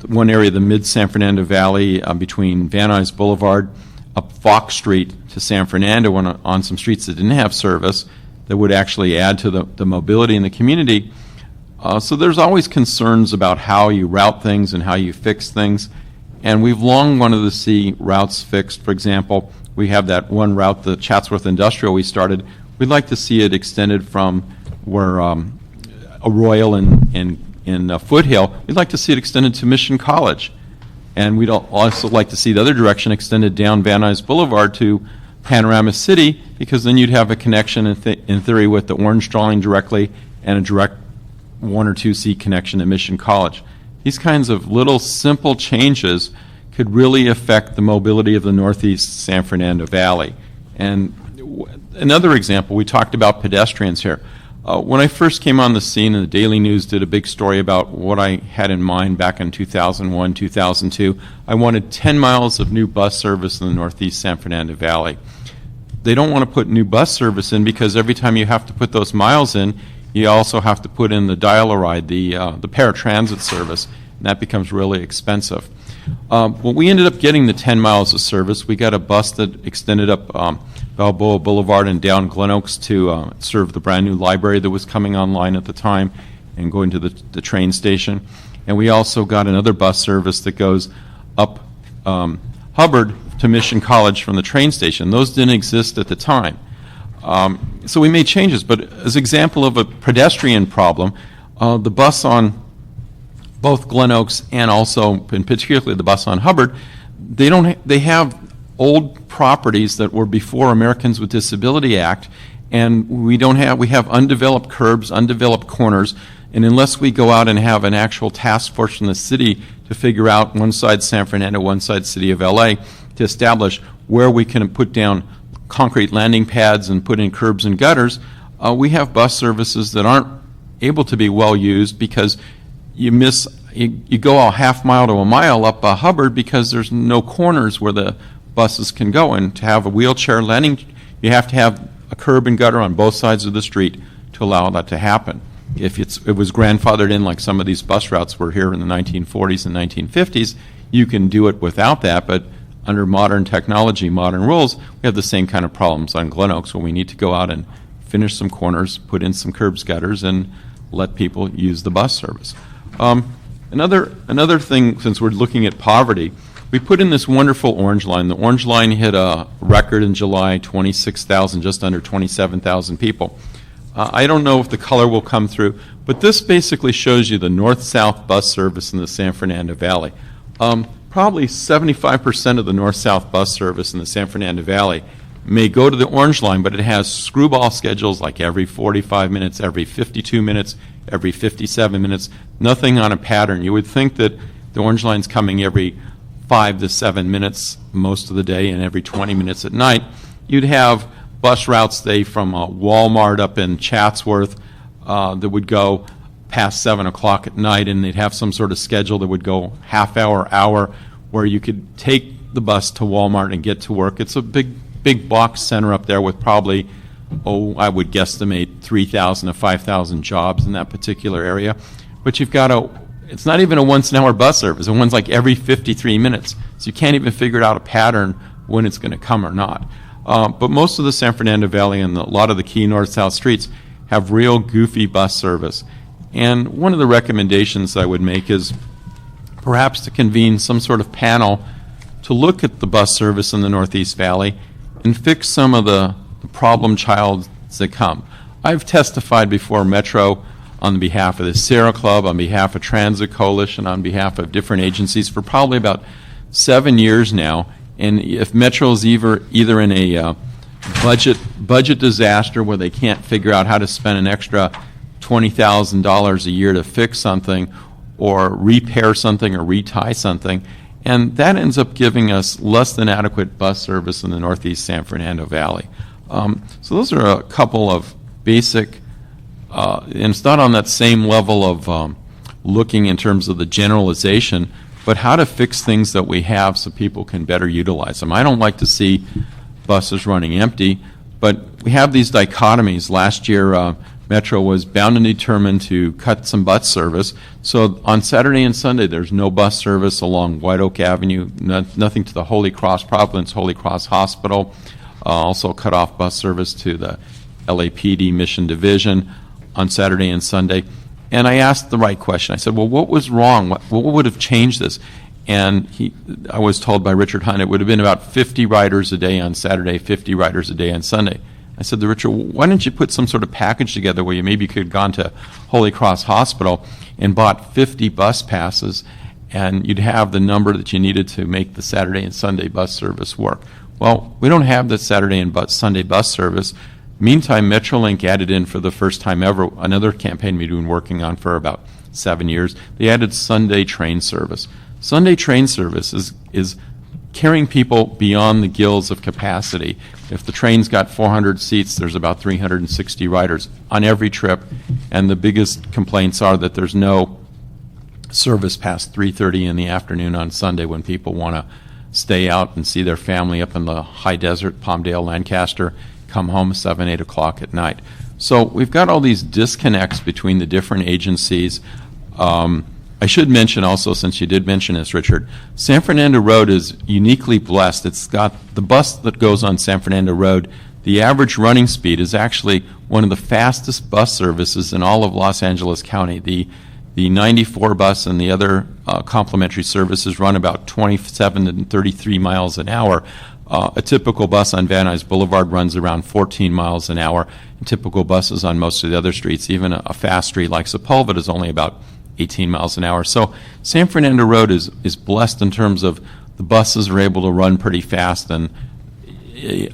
one area of the mid-San Fernando Valley, between Van Nuys Boulevard, up Fox Street to San Fernando on some streets that didn't have service, that would actually add to the mobility in the community. So there's always concerns about how you route things and how you fix things. And we've long wanted to see routes fixed. For example, we have that one route, the Chatsworth Industrial we started. We'd like to see it extended from where Arroyo and Foothill. We'd like to see it extended to Mission College. And we'd also like to see the other direction extended down Van Nuys Boulevard to Panorama City, because then you'd have a connection in theory with the Orange Drawing directly and a direct 1 or 2 seat connection to Mission College. These kinds of little simple changes could really affect the mobility of the Northeast San Fernando Valley. And another example, we talked about pedestrians here. When I first came on the scene, and the Daily News did a big story about what I had in mind back in 2001, 2002, I wanted 10 miles of new bus service in the Northeast San Fernando Valley. They don't want to put new bus service in because every time you have to put those miles in, you also have to put in the dial-a-ride, the paratransit service, and that becomes really expensive. Well, we ended up getting the 10 miles of service. We got a bus that extended up Balboa Boulevard and down Glen Oaks to serve the brand new library that was coming online at the time and going to the train station. And we also got another bus service that goes up Hubbard to Mission College from the train station. Those didn't exist at the time. So we made changes, but as an example of a pedestrian problem, the bus on both Glen Oaks and also, in particularly the bus on Hubbard, they have old properties that were before Americans with Disability Act, and we have undeveloped curbs, undeveloped corners, and unless we go out and have an actual task force in the city to figure out one side San Fernando, one side City of LA, to establish where we can put down concrete landing pads and put in curbs and gutters, we have bus services that aren't able to be well used because you go a half mile to a mile up Hubbard because there's no corners where the buses can go. And to have a wheelchair landing, you have to have a curb and gutter on both sides of the street to allow that to happen. If it was grandfathered in like some of these bus routes were here in the 1940s and 1950s, you can do it without that, but under modern technology, modern rules, we have the same kind of problems on Glen Oaks where we need to go out and finish some corners, put in some curbs, gutters, and let people use the bus service. Another thing, since we're looking at poverty, we put in this wonderful orange line. The orange line hit a record in July, 26,000, just under 27,000 people. I don't know if the color will come through, but this basically shows you the north-south bus service in the San Fernando Valley. Probably 75% of the north-south bus service in the San Fernando Valley may go to the orange line, but it has screwball schedules like every 45 minutes, every 52 minutes, every 57 minutes, nothing on a pattern. You would think that the orange line's coming every 5 to 7 minutes most of the day and every 20 minutes at night. You'd have bus routes, say, from Walmart up in Chatsworth that would go past 7 o'clock at night, and they'd have some sort of schedule that would go half hour, where you could take the bus to Walmart and get to work. It's a big box center up there with probably, I would guesstimate 3,000 to 5,000 jobs in that particular area. But you've got it's not even a once-an-hour bus service. One's like every 53 minutes. So you can't even figure out a pattern when it's going to come or not. But most of the San Fernando Valley and a lot of the key north-south streets have real goofy bus service. And one of the recommendations I would make is perhaps to convene some sort of panel to look at the bus service in the Northeast Valley and fix some of the problem childs that come. I've testified before Metro on behalf of the Sierra Club, on behalf of Transit Coalition, on behalf of different agencies for probably about 7 years now. And if Metro is either in a budget disaster where they can't figure out how to spend an extra $20,000 a year to fix something or repair something or retie something, and that ends up giving us less than adequate bus service in the Northeast San Fernando Valley. So those are a couple of basic, and it's not on that same level of looking in terms of the generalization, but how to fix things that we have so people can better utilize them. I don't like to see buses running empty, but we have these dichotomies. Last year, Metro was bound and determined to cut some bus service. So on Saturday and Sunday, there's no bus service along White Oak Avenue, nothing to the Holy Cross Providence Holy Cross Hospital. Also cut off bus service to the LAPD Mission Division on Saturday and Sunday. And I asked the right question. I said, well, what was wrong? What would have changed this? And I was told by Richard Hunt it would have been about 50 riders a day on Saturday, 50 riders a day on Sunday. I said to Richard, why don't you put some sort of package together where you maybe could have gone to Holy Cross Hospital and bought 50 bus passes, and you'd have the number that you needed to make the Saturday and Sunday bus service work. Well, we don't have the Saturday and Sunday bus service. Meantime, Metrolink added in for the first time ever another campaign we've been working on for about 7 years. They added Sunday train service. Sunday train service is carrying people beyond the gills of capacity. If the train's got 400 seats, there's about 360 riders on every trip, and the biggest complaints are that there's no service past 3:30 in the afternoon on Sunday when people want to stay out and see their family up in the high desert, Palmdale, Lancaster, come home 7, 8 o'clock at night. So we've got all these disconnects between the different agencies. I should mention also, since you did mention this, Richard, San Fernando Road is uniquely blessed. It's got the bus that goes on San Fernando Road. The average running speed is actually one of the fastest bus services in all of Los Angeles County. The 94 bus and the other complementary services run about 27 and 33 miles an hour. A typical bus on Van Nuys Boulevard runs around 14 miles an hour. And typical buses on most of the other streets, even a fast street like Sepulveda, is only about 18 miles an hour. So San Fernando Road is blessed in terms of the buses are able to run pretty fast, and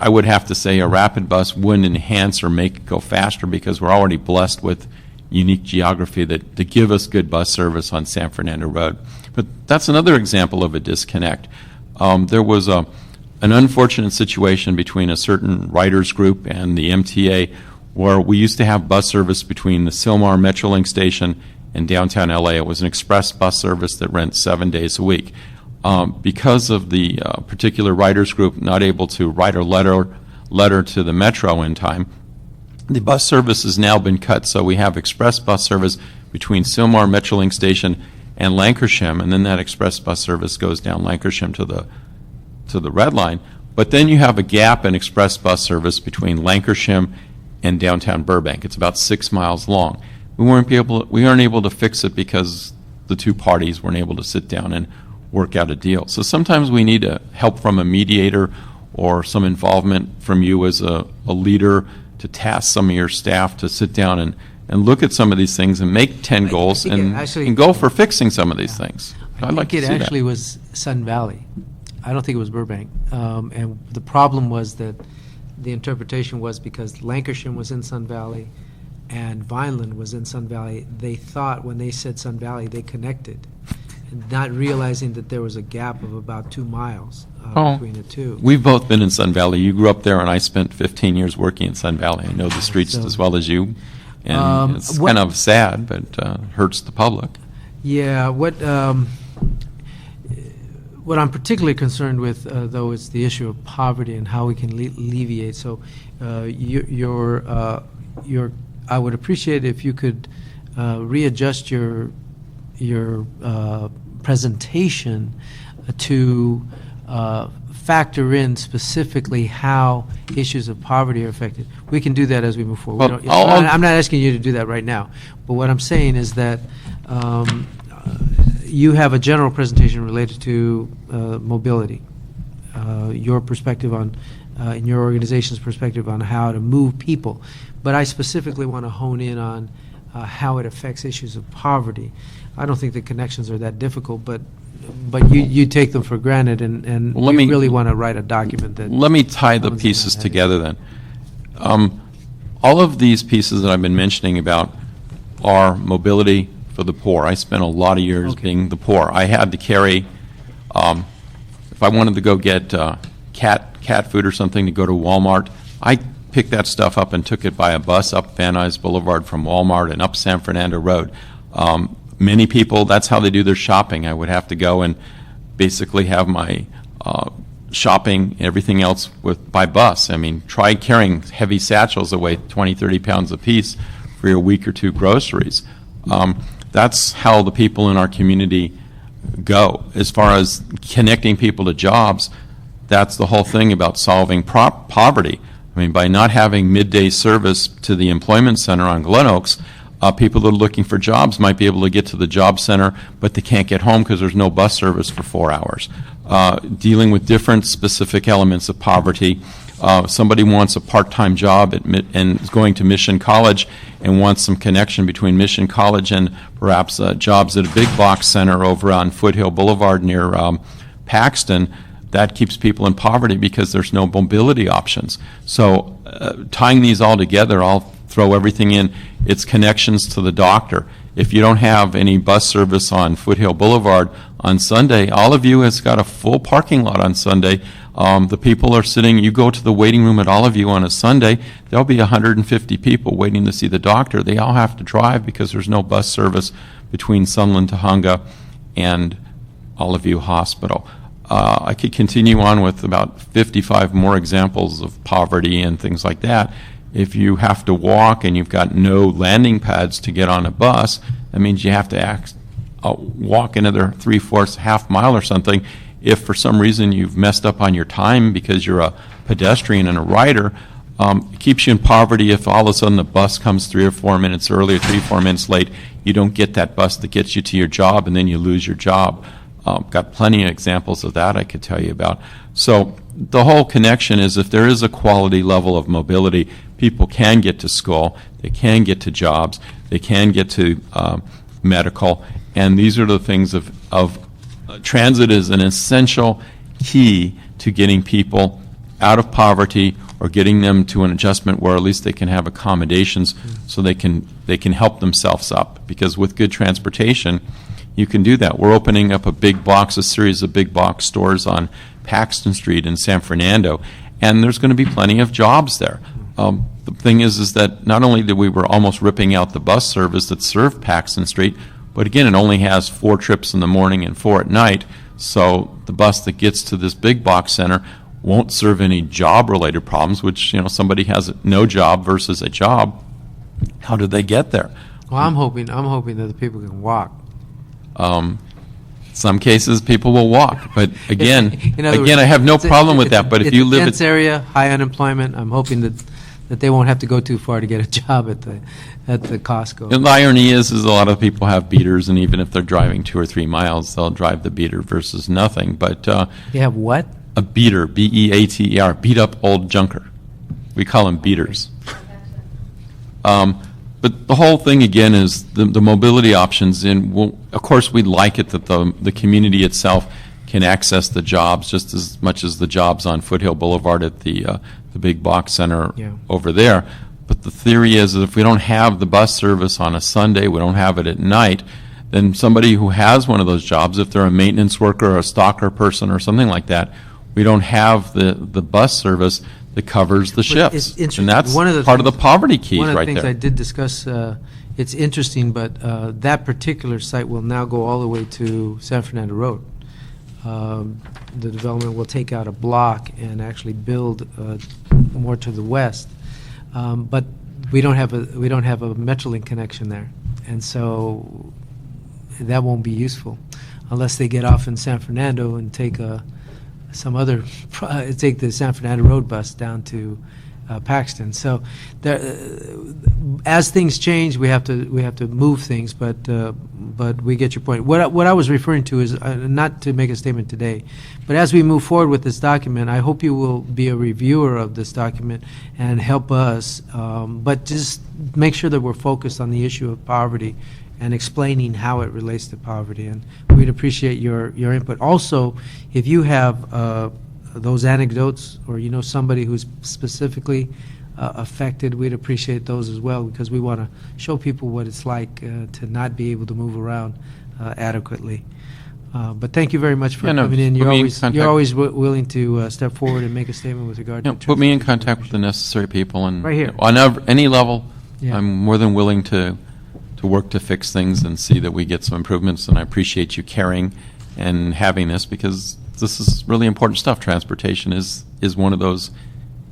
I would have to say a rapid bus wouldn't enhance or make it go faster because we're already blessed with unique geography that to give us good bus service on San Fernando Road. But that's another example of a disconnect. There was an unfortunate situation between a certain riders group and the MTA where we used to have bus service between the Sylmar Metrolink station in downtown LA. It was an express bus service that ran 7 days a week. Because of the particular riders group not able to write a letter to the Metro in time, the bus service has now been cut, so we have express bus service between Sylmar Metrolink station and Lankershim, and then that express bus service goes down Lankershim to the Red Line. But then you have a gap in express bus service between Lankershim and downtown Burbank. It's about 6 miles long. We weren't able to fix it because the two parties weren't able to sit down and work out a deal. So sometimes we need help from a mediator or some involvement from you as a leader to task some of your staff to sit down and look at some of these things and make 10 goals and go for fixing some of these things. I'd like to see that. I think it actually was Sun Valley. I don't think it was Burbank. And the problem was that the interpretation was because Lankershim was in Sun Valley and Vineland was in Sun Valley, they thought when they said Sun Valley, they connected, and not realizing that there was a gap of about 2 miles between the two. We've both been in Sun Valley. You grew up there, and I spent 15 years working in Sun Valley. I know the streets as well as you, and it's kind of sad, but hurts the public. Yeah, what I'm particularly concerned with, though, is the issue of poverty and how we can alleviate. So, I would appreciate if you could readjust your presentation to factor in specifically how issues of poverty are affected. We can do that as we move forward. I'm not asking you to do that right now, but what I'm saying is that you have a general presentation related to mobility, your perspective on, in your organization's perspective on how to move people. But I specifically want to hone in on how it affects issues of poverty. I don't think the connections are that difficult, but you take them for granted, and you really want to write a document that... Let me tie the pieces together then. All of these pieces that I've been mentioning about are mobility for the poor. I spent a lot of years being the poor. I had to carry, if I wanted to go get cat food or something to go to Walmart, I picked that stuff up and took it by a bus up Van Nuys Boulevard from Walmart and up San Fernando Road. Many people, that's how they do their shopping. I would have to go and basically have my shopping, everything else by bus. I mean, try carrying heavy satchels that weigh 20, 30 pounds apiece for your week or two groceries. That's how the people in our community go. As far as connecting people to jobs, that's the whole thing about solving poverty. I mean, by not having midday service to the employment center on Glen Oaks, people that are looking for jobs might be able to get to the job center, but they can't get home because there's no bus service for 4 hours. Dealing with different specific elements of poverty. Somebody wants a part-time job and is going to Mission College and wants some connection between Mission College and perhaps jobs at a big box center over on Foothill Boulevard near Paxton. That keeps people in poverty because there's no mobility options. So tying these all together, I'll throw everything in. It's connections to the doctor. If you don't have any bus service on Foothill Boulevard on Sunday, all of you has got a full parking lot on Sunday. The people are sitting, you go to the waiting room at all of you on a Sunday, there'll be 150 people waiting to see the doctor. They all have to drive because there's no bus service between Sunland, Tahunga, and all of you Hospital. I could continue on with about 55 more examples of poverty and things like that. If you have to walk and you've got no landing pads to get on a bus, that means you have to walk another 3/4 half mile or something. If for some reason you've messed up on your time because you're a pedestrian and a rider, it keeps you in poverty. If all of a sudden the bus comes 3 or 4 minutes early or 3 or 4 minutes late, you don't get that bus that gets you to your job, and then you lose your job. Got plenty of examples of that I could tell you about. So the whole connection is if there is a quality level of mobility, people can get to school, they can get to jobs, they can get to medical, and these are the things of transit is an essential key to getting people out of poverty or getting them to an adjustment where at least they can have accommodations so they can help themselves up. Because with good transportation, you can do that. We're opening up a series of big box stores on Paxton Street in San Fernando, and there's going to be plenty of jobs there. The thing is that not only did we were almost ripping out the bus service that served Paxton Street, but again, it only has 4 trips in the morning and 4 at night, so the bus that gets to this big box center won't serve any job-related problems, which, somebody has no job versus a job. How do they get there? Well, I'm hoping that the people can walk. Some cases people will walk, but again, In other words, I have no problem with that. But if you live dense area, high unemployment, I'm hoping that they won't have to go too far to get a job at the Costco. And the irony is a lot of people have beaters, and even if they're driving 2 or 3 miles, they'll drive the beater versus nothing. But They have what? a beater, B-E-A-T-E-R, beat up old junker. We call them beaters. But the whole thing, again, is the mobility options. And of course, we'd like it that the community itself can access the jobs just as much as the jobs on Foothill Boulevard at the big box center over there. But the theory is that if we don't have the bus service on a Sunday, we don't have it at night, then somebody who has one of those jobs, if they're a maintenance worker or a stalker person or something like that, we don't have the bus service that covers the shifts. And that's part of the poverty keys right there. One of the things I did discuss, it's interesting, but that particular site will now go all the way to San Fernando Road. The development will take out a block and actually build more to the west. But we don't have a Metrolink connection there, and so that won't be useful unless they get off in San Fernando and take the San Fernando Road bus down to Paxton. So as things change, we have to move things, but we get your point. What I was referring to is not to make a statement today, but as we move forward with this document, I hope you will be a reviewer of this document and help us, but just make sure that we're focused on the issue of poverty and explaining how it relates to poverty, and we'd appreciate your input. Also, if you have those anecdotes or somebody who's specifically affected, we'd appreciate those as well, because we want to show people what it's like to not be able to move around adequately. But thank you very much for coming in. You're always willing to step forward and make a statement with regard to put me in contact with the necessary people, and right here. On any level, I'm more than willing to work to fix things and see that we get some improvements. And I appreciate you caring and having this, because this is really important stuff. Transportation is one of those,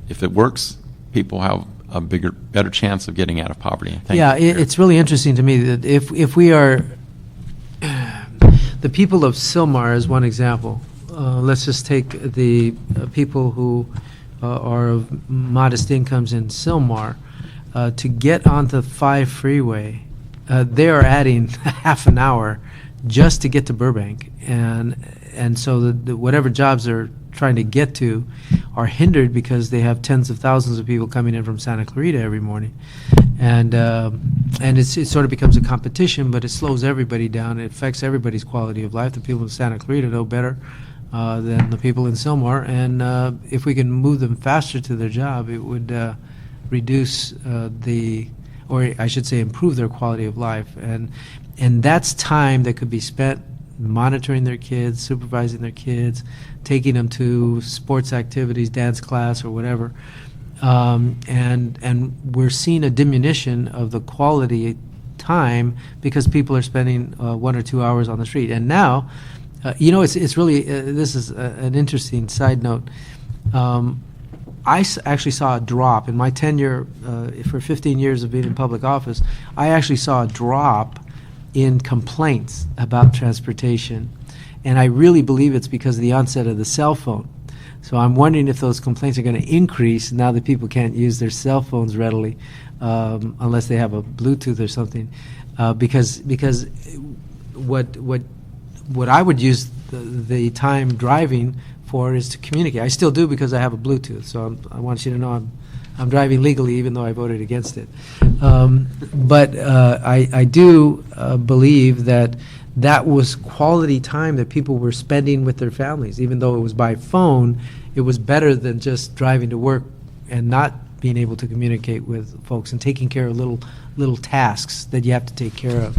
if it works, people have a better chance of getting out of poverty. Thank you. It's really interesting to me that if we are, the people of Sylmar as one example, let's just take the people who are of modest incomes in Sylmar, to get onto 5 freeway, they are adding half an hour just to get to Burbank, and so the whatever jobs they're trying to get to are hindered because they have tens of thousands of people coming in from Santa Clarita every morning, and it sort of becomes a competition, but it slows everybody down. It affects everybody's quality of life. The people in Santa Clarita know better than the people in Sylmar, and if we can move them faster to their job, it would reduce or I should say improve their quality of life, and that's time that could be spent monitoring their kids, supervising their kids, taking them to sports activities, dance class or whatever, and we're seeing a diminution of the quality time because people are spending 1 or 2 hours on the street. And now, it's really this is an interesting side note. I actually saw a drop in my tenure for 15 years of being in public office. I actually saw a drop in complaints about transportation, and I really believe it's because of the onset of the cell phone. So I'm wondering if those complaints are going to increase now that people can't use their cell phones readily, unless they have a Bluetooth or something, because what I would use the time driving for is to communicate. I still do because I have a Bluetooth, so I want you to know I'm driving legally, even though I voted against it. But I do believe that was quality time that people were spending with their families. Even though it was by phone, it was better than just driving to work and not being able to communicate with folks and taking care of little tasks that you have to take care of.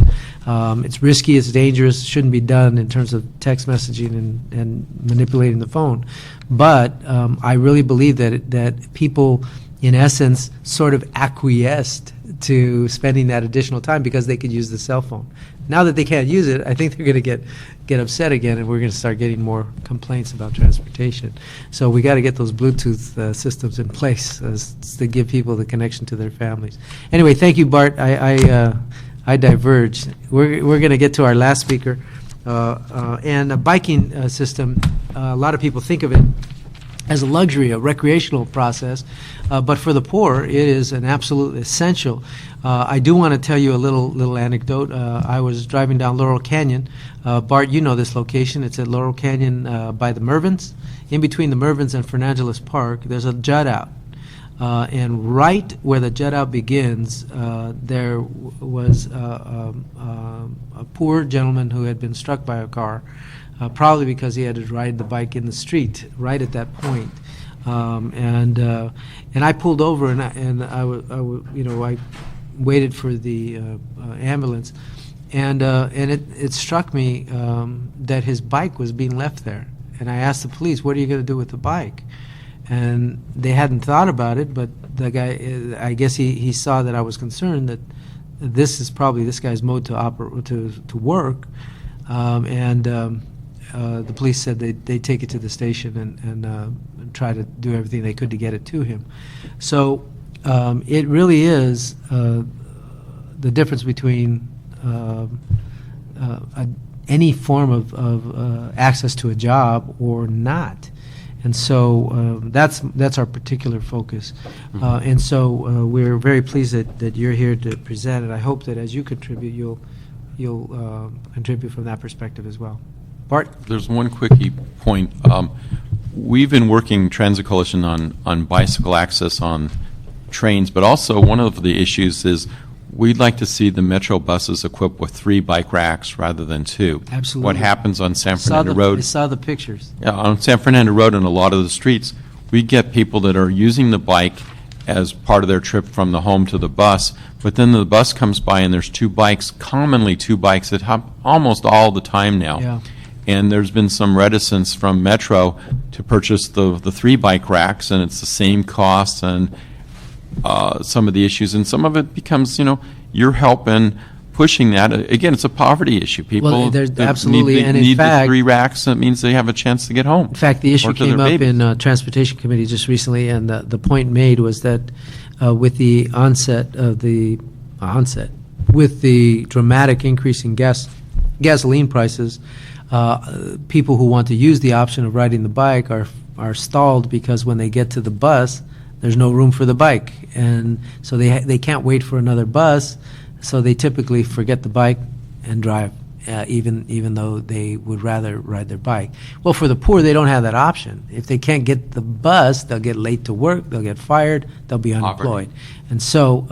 It's risky, it's dangerous, shouldn't be done in terms of text messaging and manipulating the phone. But I really believe that people, in essence, sort of acquiesced to spending that additional time because they could use the cell phone. Now that they can't use it, I think they're going to get upset again, and we're going to start getting more complaints about transportation. So we got to get those Bluetooth systems in place to give people the connection to their families. Anyway, thank you, Bart. I diverged. We're going to get to our last speaker, and a biking system. A lot of people think of it as a luxury, a recreational process, but for the poor, it is an absolute essential. I do want to tell you a little anecdote. I was driving down Laurel Canyon. Bart, you know this location. It's at Laurel Canyon by the Mervyns. In between the Mervyns and Fernangeles Park, there's a jut out. And right where the jut out begins, there was a poor gentleman who had been struck by a car, probably because he had to ride the bike in the street right at that point. And I pulled over and I waited for the ambulance, and it struck me that his bike was being left there. And I asked the police, "What are you going to do with the bike?" And they hadn't thought about it, but the guy, I guess he saw that I was concerned that this is probably this guy's mode to work, and the police said they'd take it to the station and try to do everything they could to get it to him. So it really is the difference between any form of access to a job or not. And so that's our particular focus. And so we're very pleased that you're here to present, and I hope that as you contribute, you'll contribute from that perspective as well. Bart? There's one quickie point. We've been working Transit Coalition on bicycle access on trains, but also one of the issues is we'd like to see the Metro buses equipped with 3 bike racks rather than 2. Absolutely. What happens on San Fernando Road? I saw the pictures. Yeah, on San Fernando Road and a lot of the streets, we get people that are using the bike as part of their trip from the home to the bus, but then the bus comes by and there's 2 bikes, commonly 2 bikes that hop almost all the time now. Yeah. And there's been some reticence from Metro to purchase the 3 bike racks, and it's the same cost and some of the issues. And some of it becomes, you're helping pushing that. Again, it's a poverty issue. People there's that absolutely, and in need fact- the 3 racks. That means they have a chance to get home. In fact, the issue or to came their up babies. in Transportation Committee just recently, and the point made was that with the with the dramatic increase in gasoline prices, people who want to use the option of riding the bike are stalled because when they get to the bus, there's no room for the bike, and so they can't wait for another bus, so they typically forget the bike and drive, even though they would rather ride their bike. Well, for the poor, they don't have that option. If they can't get the bus, they'll get late to work, they'll get fired, they'll be unemployed. And so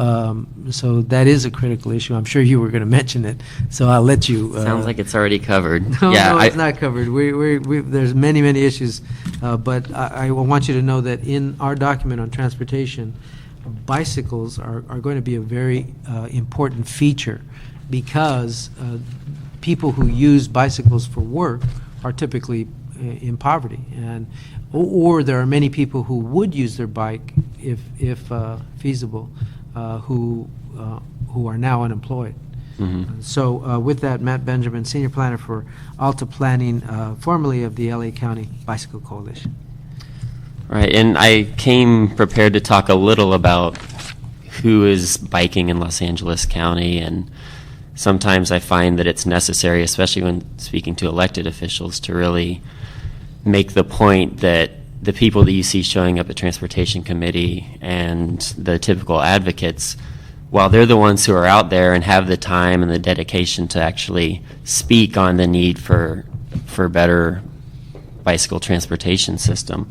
that is a critical issue. I'm sure you were going to mention it, so I'll let you. Sounds like it's already covered. No, yeah, it's not covered. There's many issues, but I want you to know that in our document on transportation, bicycles are going to be a very important feature because people who use bicycles for work are typically in poverty, or there are many people who would use their bike if feasible, who are now unemployed. Mm-hmm. So with that, Matt Benjamin, Senior Planner for Alta Planning, formerly of the LA County Bicycle Coalition. Right, and I came prepared to talk a little about who is biking in Los Angeles County, and sometimes I find that it's necessary, especially when speaking to elected officials, to really make the point that the people that you see showing up at Transportation Committee and the typical advocates, while they're the ones who are out there and have the time and the dedication to actually speak on the need for better bicycle transportation system,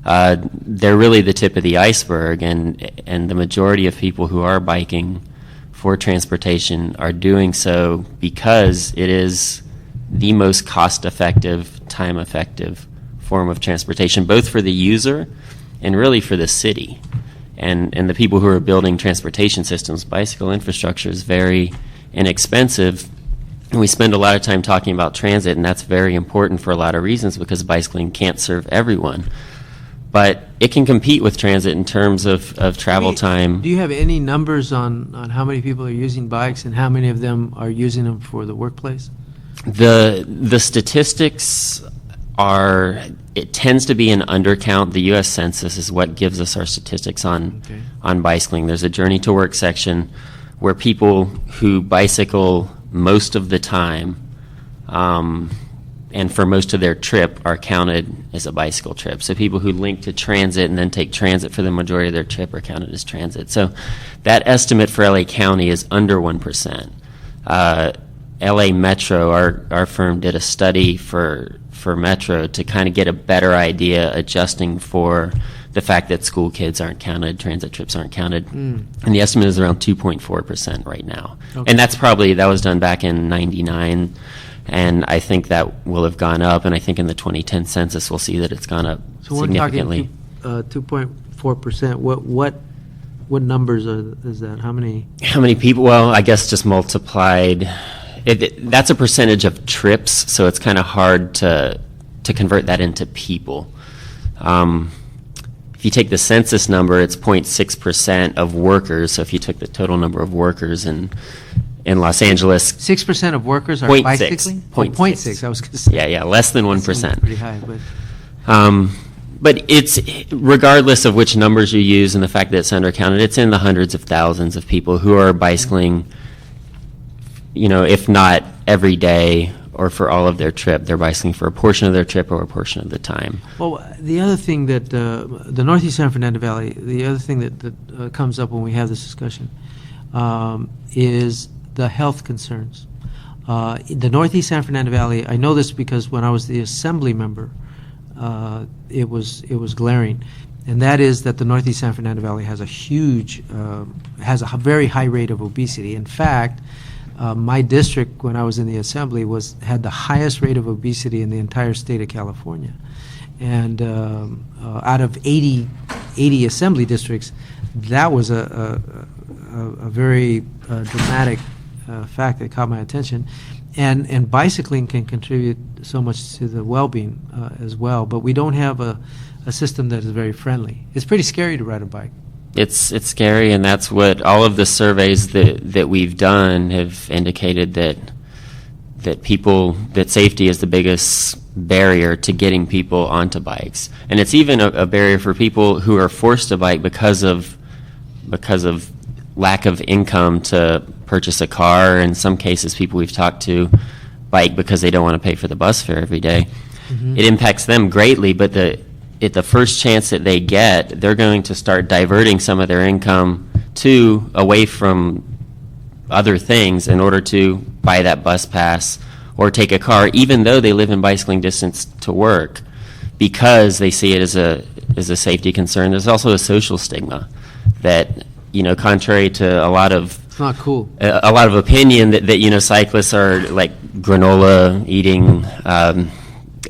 they're really the tip of the iceberg, and the majority of people who are biking for transportation are doing so because it is the most cost-effective, time-effective form of transportation, both for the user and really for the city. And the people who are building transportation systems, bicycle infrastructure is very inexpensive. And we spend a lot of time talking about transit, and that's very important for a lot of reasons because bicycling can't serve everyone. But it can compete with transit in terms of travel time. Do you have any numbers on how many people are using bikes and how many of them are using them for the workplace? The statistics are, it tends to be an undercount. The U.S. Census is what gives us our statistics on bicycling. There's a Journey to Work section where people who bicycle most of the time and for most of their trip are counted as a bicycle trip. So people who link to transit and then take transit for the majority of their trip are counted as transit. So that estimate for LA County is under 1%. LA Metro, our firm did a study for Metro to kind of get a better idea, adjusting for the fact that school kids aren't counted, transit trips aren't counted. And the estimate is around 2.4% right now. Okay. And that was done back in 99. And I think that will have gone up, and I think in the 2010 census we'll see that it's gone up significantly. So we're talking 2.4%. What numbers is that? How many? How many people? Well, I guess just multiplied. That's a percentage of trips, so it's kind of hard to convert that into people. If you take the census number, it's 0.6% of workers. So if you took the total number of workers in Los Angeles, 6% of workers are 0.6. bicycling? 0.6. I was going to say. Yeah, less than 1%. Pretty high, but But it's, regardless of which numbers you use and the fact that it's undercounted, it's in the hundreds of thousands of people who are bicycling, if not every day or for all of their trip. They're bicycling for a portion of their trip or a portion of the time. Well, the other thing that the Northeast San Fernando Valley, the other thing that comes up when we have this discussion is the health concerns. The Northeast San Fernando Valley, I know this because when I was the assembly member, it was glaring, and that is that the Northeast San Fernando Valley has has a very high rate of obesity. In fact, my district, when I was in the assembly, had the highest rate of obesity in the entire state of California, and out of 80 assembly districts, that was a very dramatic fact that caught my attention. And bicycling can contribute so much to the well-being as well, but we don't have a system that is very friendly. It's pretty scary to ride a bike. It's scary, and that's what all of the surveys that we've done have indicated, that safety is the biggest barrier to getting people onto bikes. And it's even a barrier for people who are forced to bike because of lack of income to purchase a car. In some cases, people we've talked to bike because they don't want to pay for the bus fare every day. Mm-hmm. It impacts them greatly, but at the first chance that they get, they're going to start diverting some of their income away from other things in order to buy that bus pass or take a car, even though they live in bicycling distance to work, because they see it as a safety concern. There's also a social stigma that, contrary to a lot of It's not cool. A lot of opinion that cyclists are like granola eating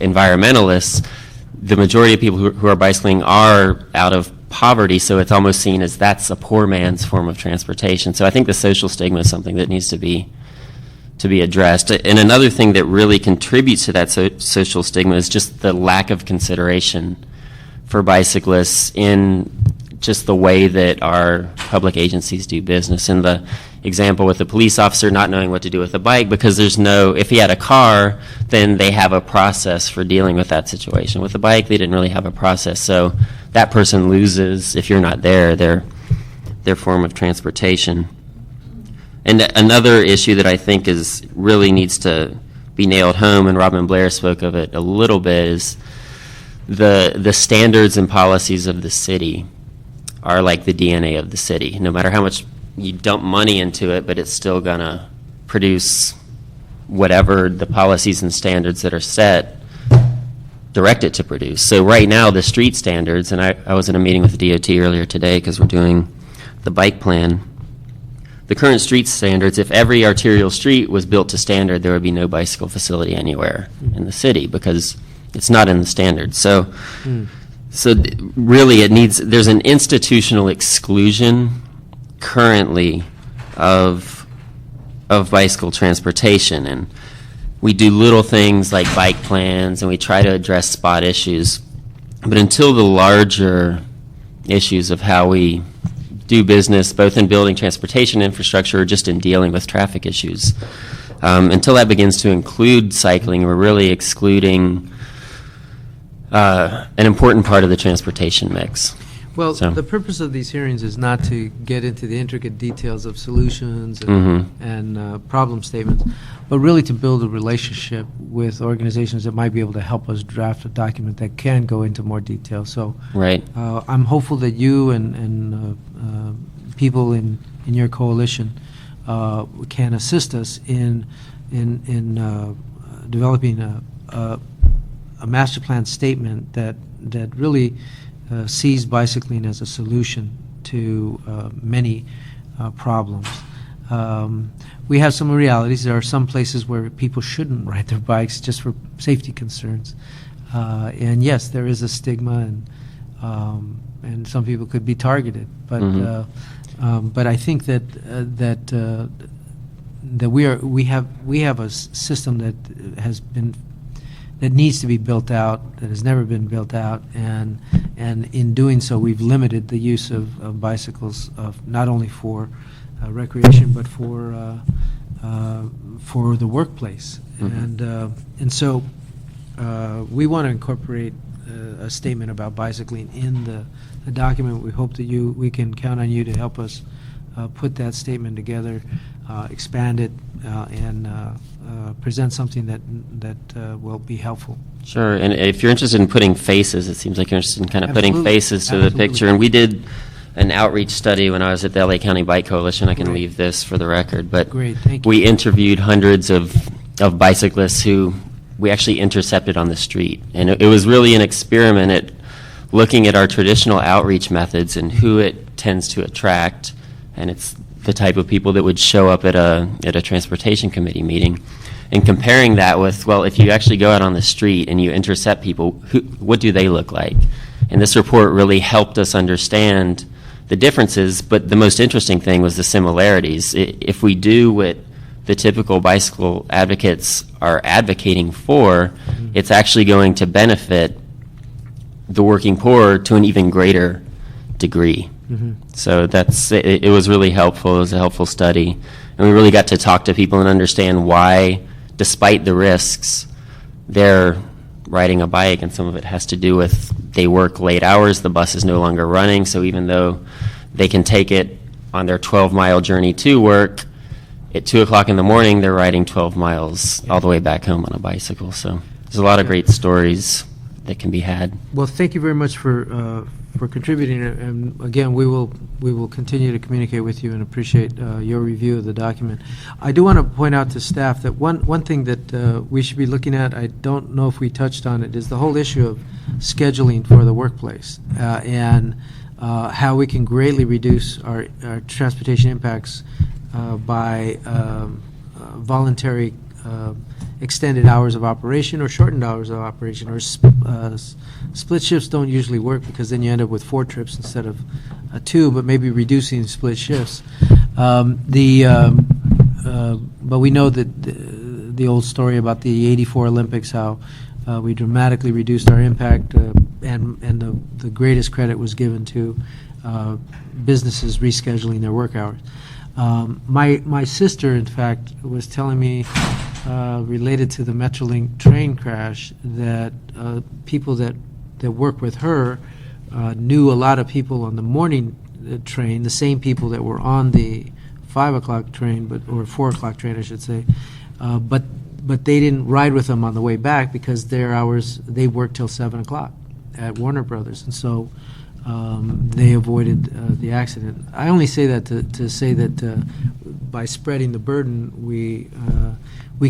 environmentalists. The majority of people who are bicycling are out of poverty, so it's almost seen as that's a poor man's form of transportation. So I think the social stigma is something that needs to be addressed. And another thing that really contributes to that social stigma is just the lack of consideration for bicyclists in just the way that our public agencies do business. And the example with the police officer not knowing what to do with a bike, because if he had a car, then they have a process for dealing with that situation. With a bike, they didn't really have a process. So that person loses, if you're not there, their form of transportation. And another issue that I think really needs to be nailed home, and Robin Blair spoke of it a little bit, is the standards and policies of the city are like the DNA of the city. No matter how much you dump money into it, but it's still going to produce whatever the policies and standards that are set direct it to produce. So right now, the street standards, and I was in a meeting with the DOT earlier today because we're doing the bike plan. The current street standards, if every arterial street was built to standard, there would be no bicycle facility anywhere in the city because it's not in the standards. So really there's an institutional exclusion currently of bicycle transportation, and we do little things like bike plans and we try to address spot issues, but until the larger issues of how we do business, both in building transportation infrastructure or just in dealing with traffic issues, until that begins to include cycling, we're really excluding an important part of the transportation mix. Well, the purpose of these hearings is not to get into the intricate details of solutions and problem statements, but really to build a relationship with organizations that might be able to help us draft a document that can go into more detail. So right. I'm hopeful that you and people in your coalition can assist us in developing a master plan statement that really sees bicycling as a solution to many problems. We have some realities. There are some places where people shouldn't ride their bikes just for safety concerns. And yes, there is a stigma, and some people could be targeted. But but I think that we have a system that needs to be built out, that has never been built out, and in doing so, we've limited the use of bicycles, not only for recreation, but for the workplace. And so we want to incorporate a statement about bicycling in the document. We hope that we can count on you to help us put that statement together, expand it, and present something that will be helpful. Sure, and if you're interested in putting faces, it seems like you're interested in kind of putting faces to the picture. And we did an outreach study when I was at the LA County Bike Coalition. I can leave this for the record, but thank you. We interviewed hundreds of bicyclists who we actually intercepted on the street. And it was really an experiment at looking at our traditional outreach methods and who it tends to attract. And it's the type of people that would show up at a transportation committee meeting, and comparing that with, well, if you actually go out on the street and you intercept people, what do they look like? And this report really helped us understand the differences, but the most interesting thing was the similarities. If we do what the typical bicycle advocates are advocating for, it's actually going to benefit the working poor to an even greater degree. So it was really helpful. It was a helpful study. And we really got to talk to people and understand why, despite the risks, they're riding a bike, and some of it has to do with they work late hours, the bus is no longer running, so even though they can take it on their 12-mile journey to work, at 2 o'clock in the morning, they're riding 12 miles all the way back home on a bicycle. So there's a lot of great stories that can be had. Well, thank you very much for contributing, and again, we will continue to communicate with you and appreciate your review of the document. I do want to point out to staff that one thing that we should be looking at, I don't know if we touched on it, is the whole issue of scheduling for the workplace and how we can greatly reduce our transportation impacts by voluntary extended hours of operation or shortened hours of operation, or split shifts don't usually work because then you end up with 4 trips instead of 2, but maybe reducing split shifts. But we know that the old story about the '84 Olympics, how we dramatically reduced our impact, and the greatest credit was given to businesses rescheduling their work hours. My sister, in fact, was telling me, related to the Metrolink train crash, that people that work with her knew a lot of people on the morning train, the same people that were on the 5 o'clock train, or 4 o'clock train, I should say, but they didn't ride with them on the way back because their hours, they worked till 7 o'clock at Warner Brothers, and so they avoided the accident. I only say that to say that by spreading the burden, we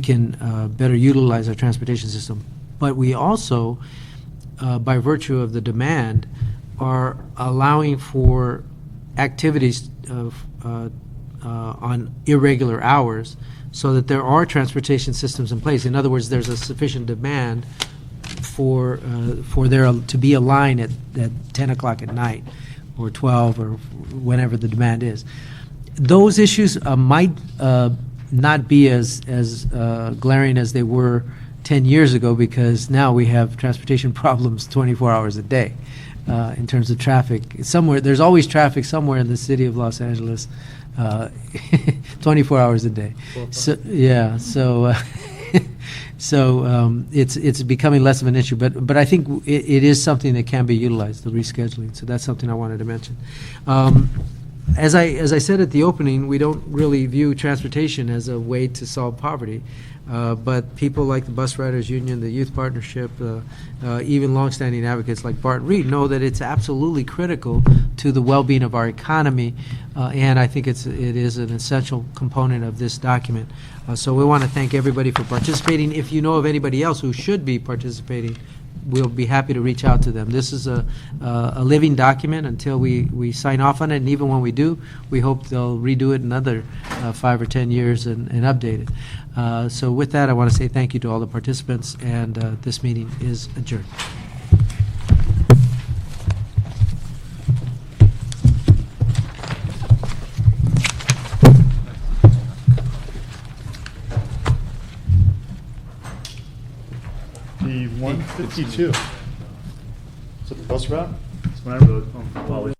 can better utilize our transportation system. But we also, by virtue of the demand, are allowing for activities on irregular hours so that there are transportation systems in place. In other words, there's a sufficient demand for there to be a line at 10 o'clock at night or 12 or whenever the demand is. Those issues might not be as glaring as they were 10 years ago, because now we have transportation problems 24 hours a day in terms of traffic. There's always traffic somewhere in the city of Los Angeles 24 hours a day. So it's becoming less of an issue, but I think it is something that can be utilized, the rescheduling. So that's something I wanted to mention. As I said at the opening, we don't really view transportation as a way to solve poverty, but people like the Bus Riders Union, the Youth Partnership, even longstanding advocates like Bart Reed know that it's absolutely critical to the well-being of our economy, and I think it is an essential component of this document. So we want to thank everybody for participating. If you know of anybody else who should be participating, we'll be happy to reach out to them. This is a living document until we sign off on it, and even when we do, we hope they'll redo it another 5 or 10 years and update it. So with that, I want to say thank you to all the participants, and this meeting is adjourned. The 152. Is it the bus route? That's when I rode home from college.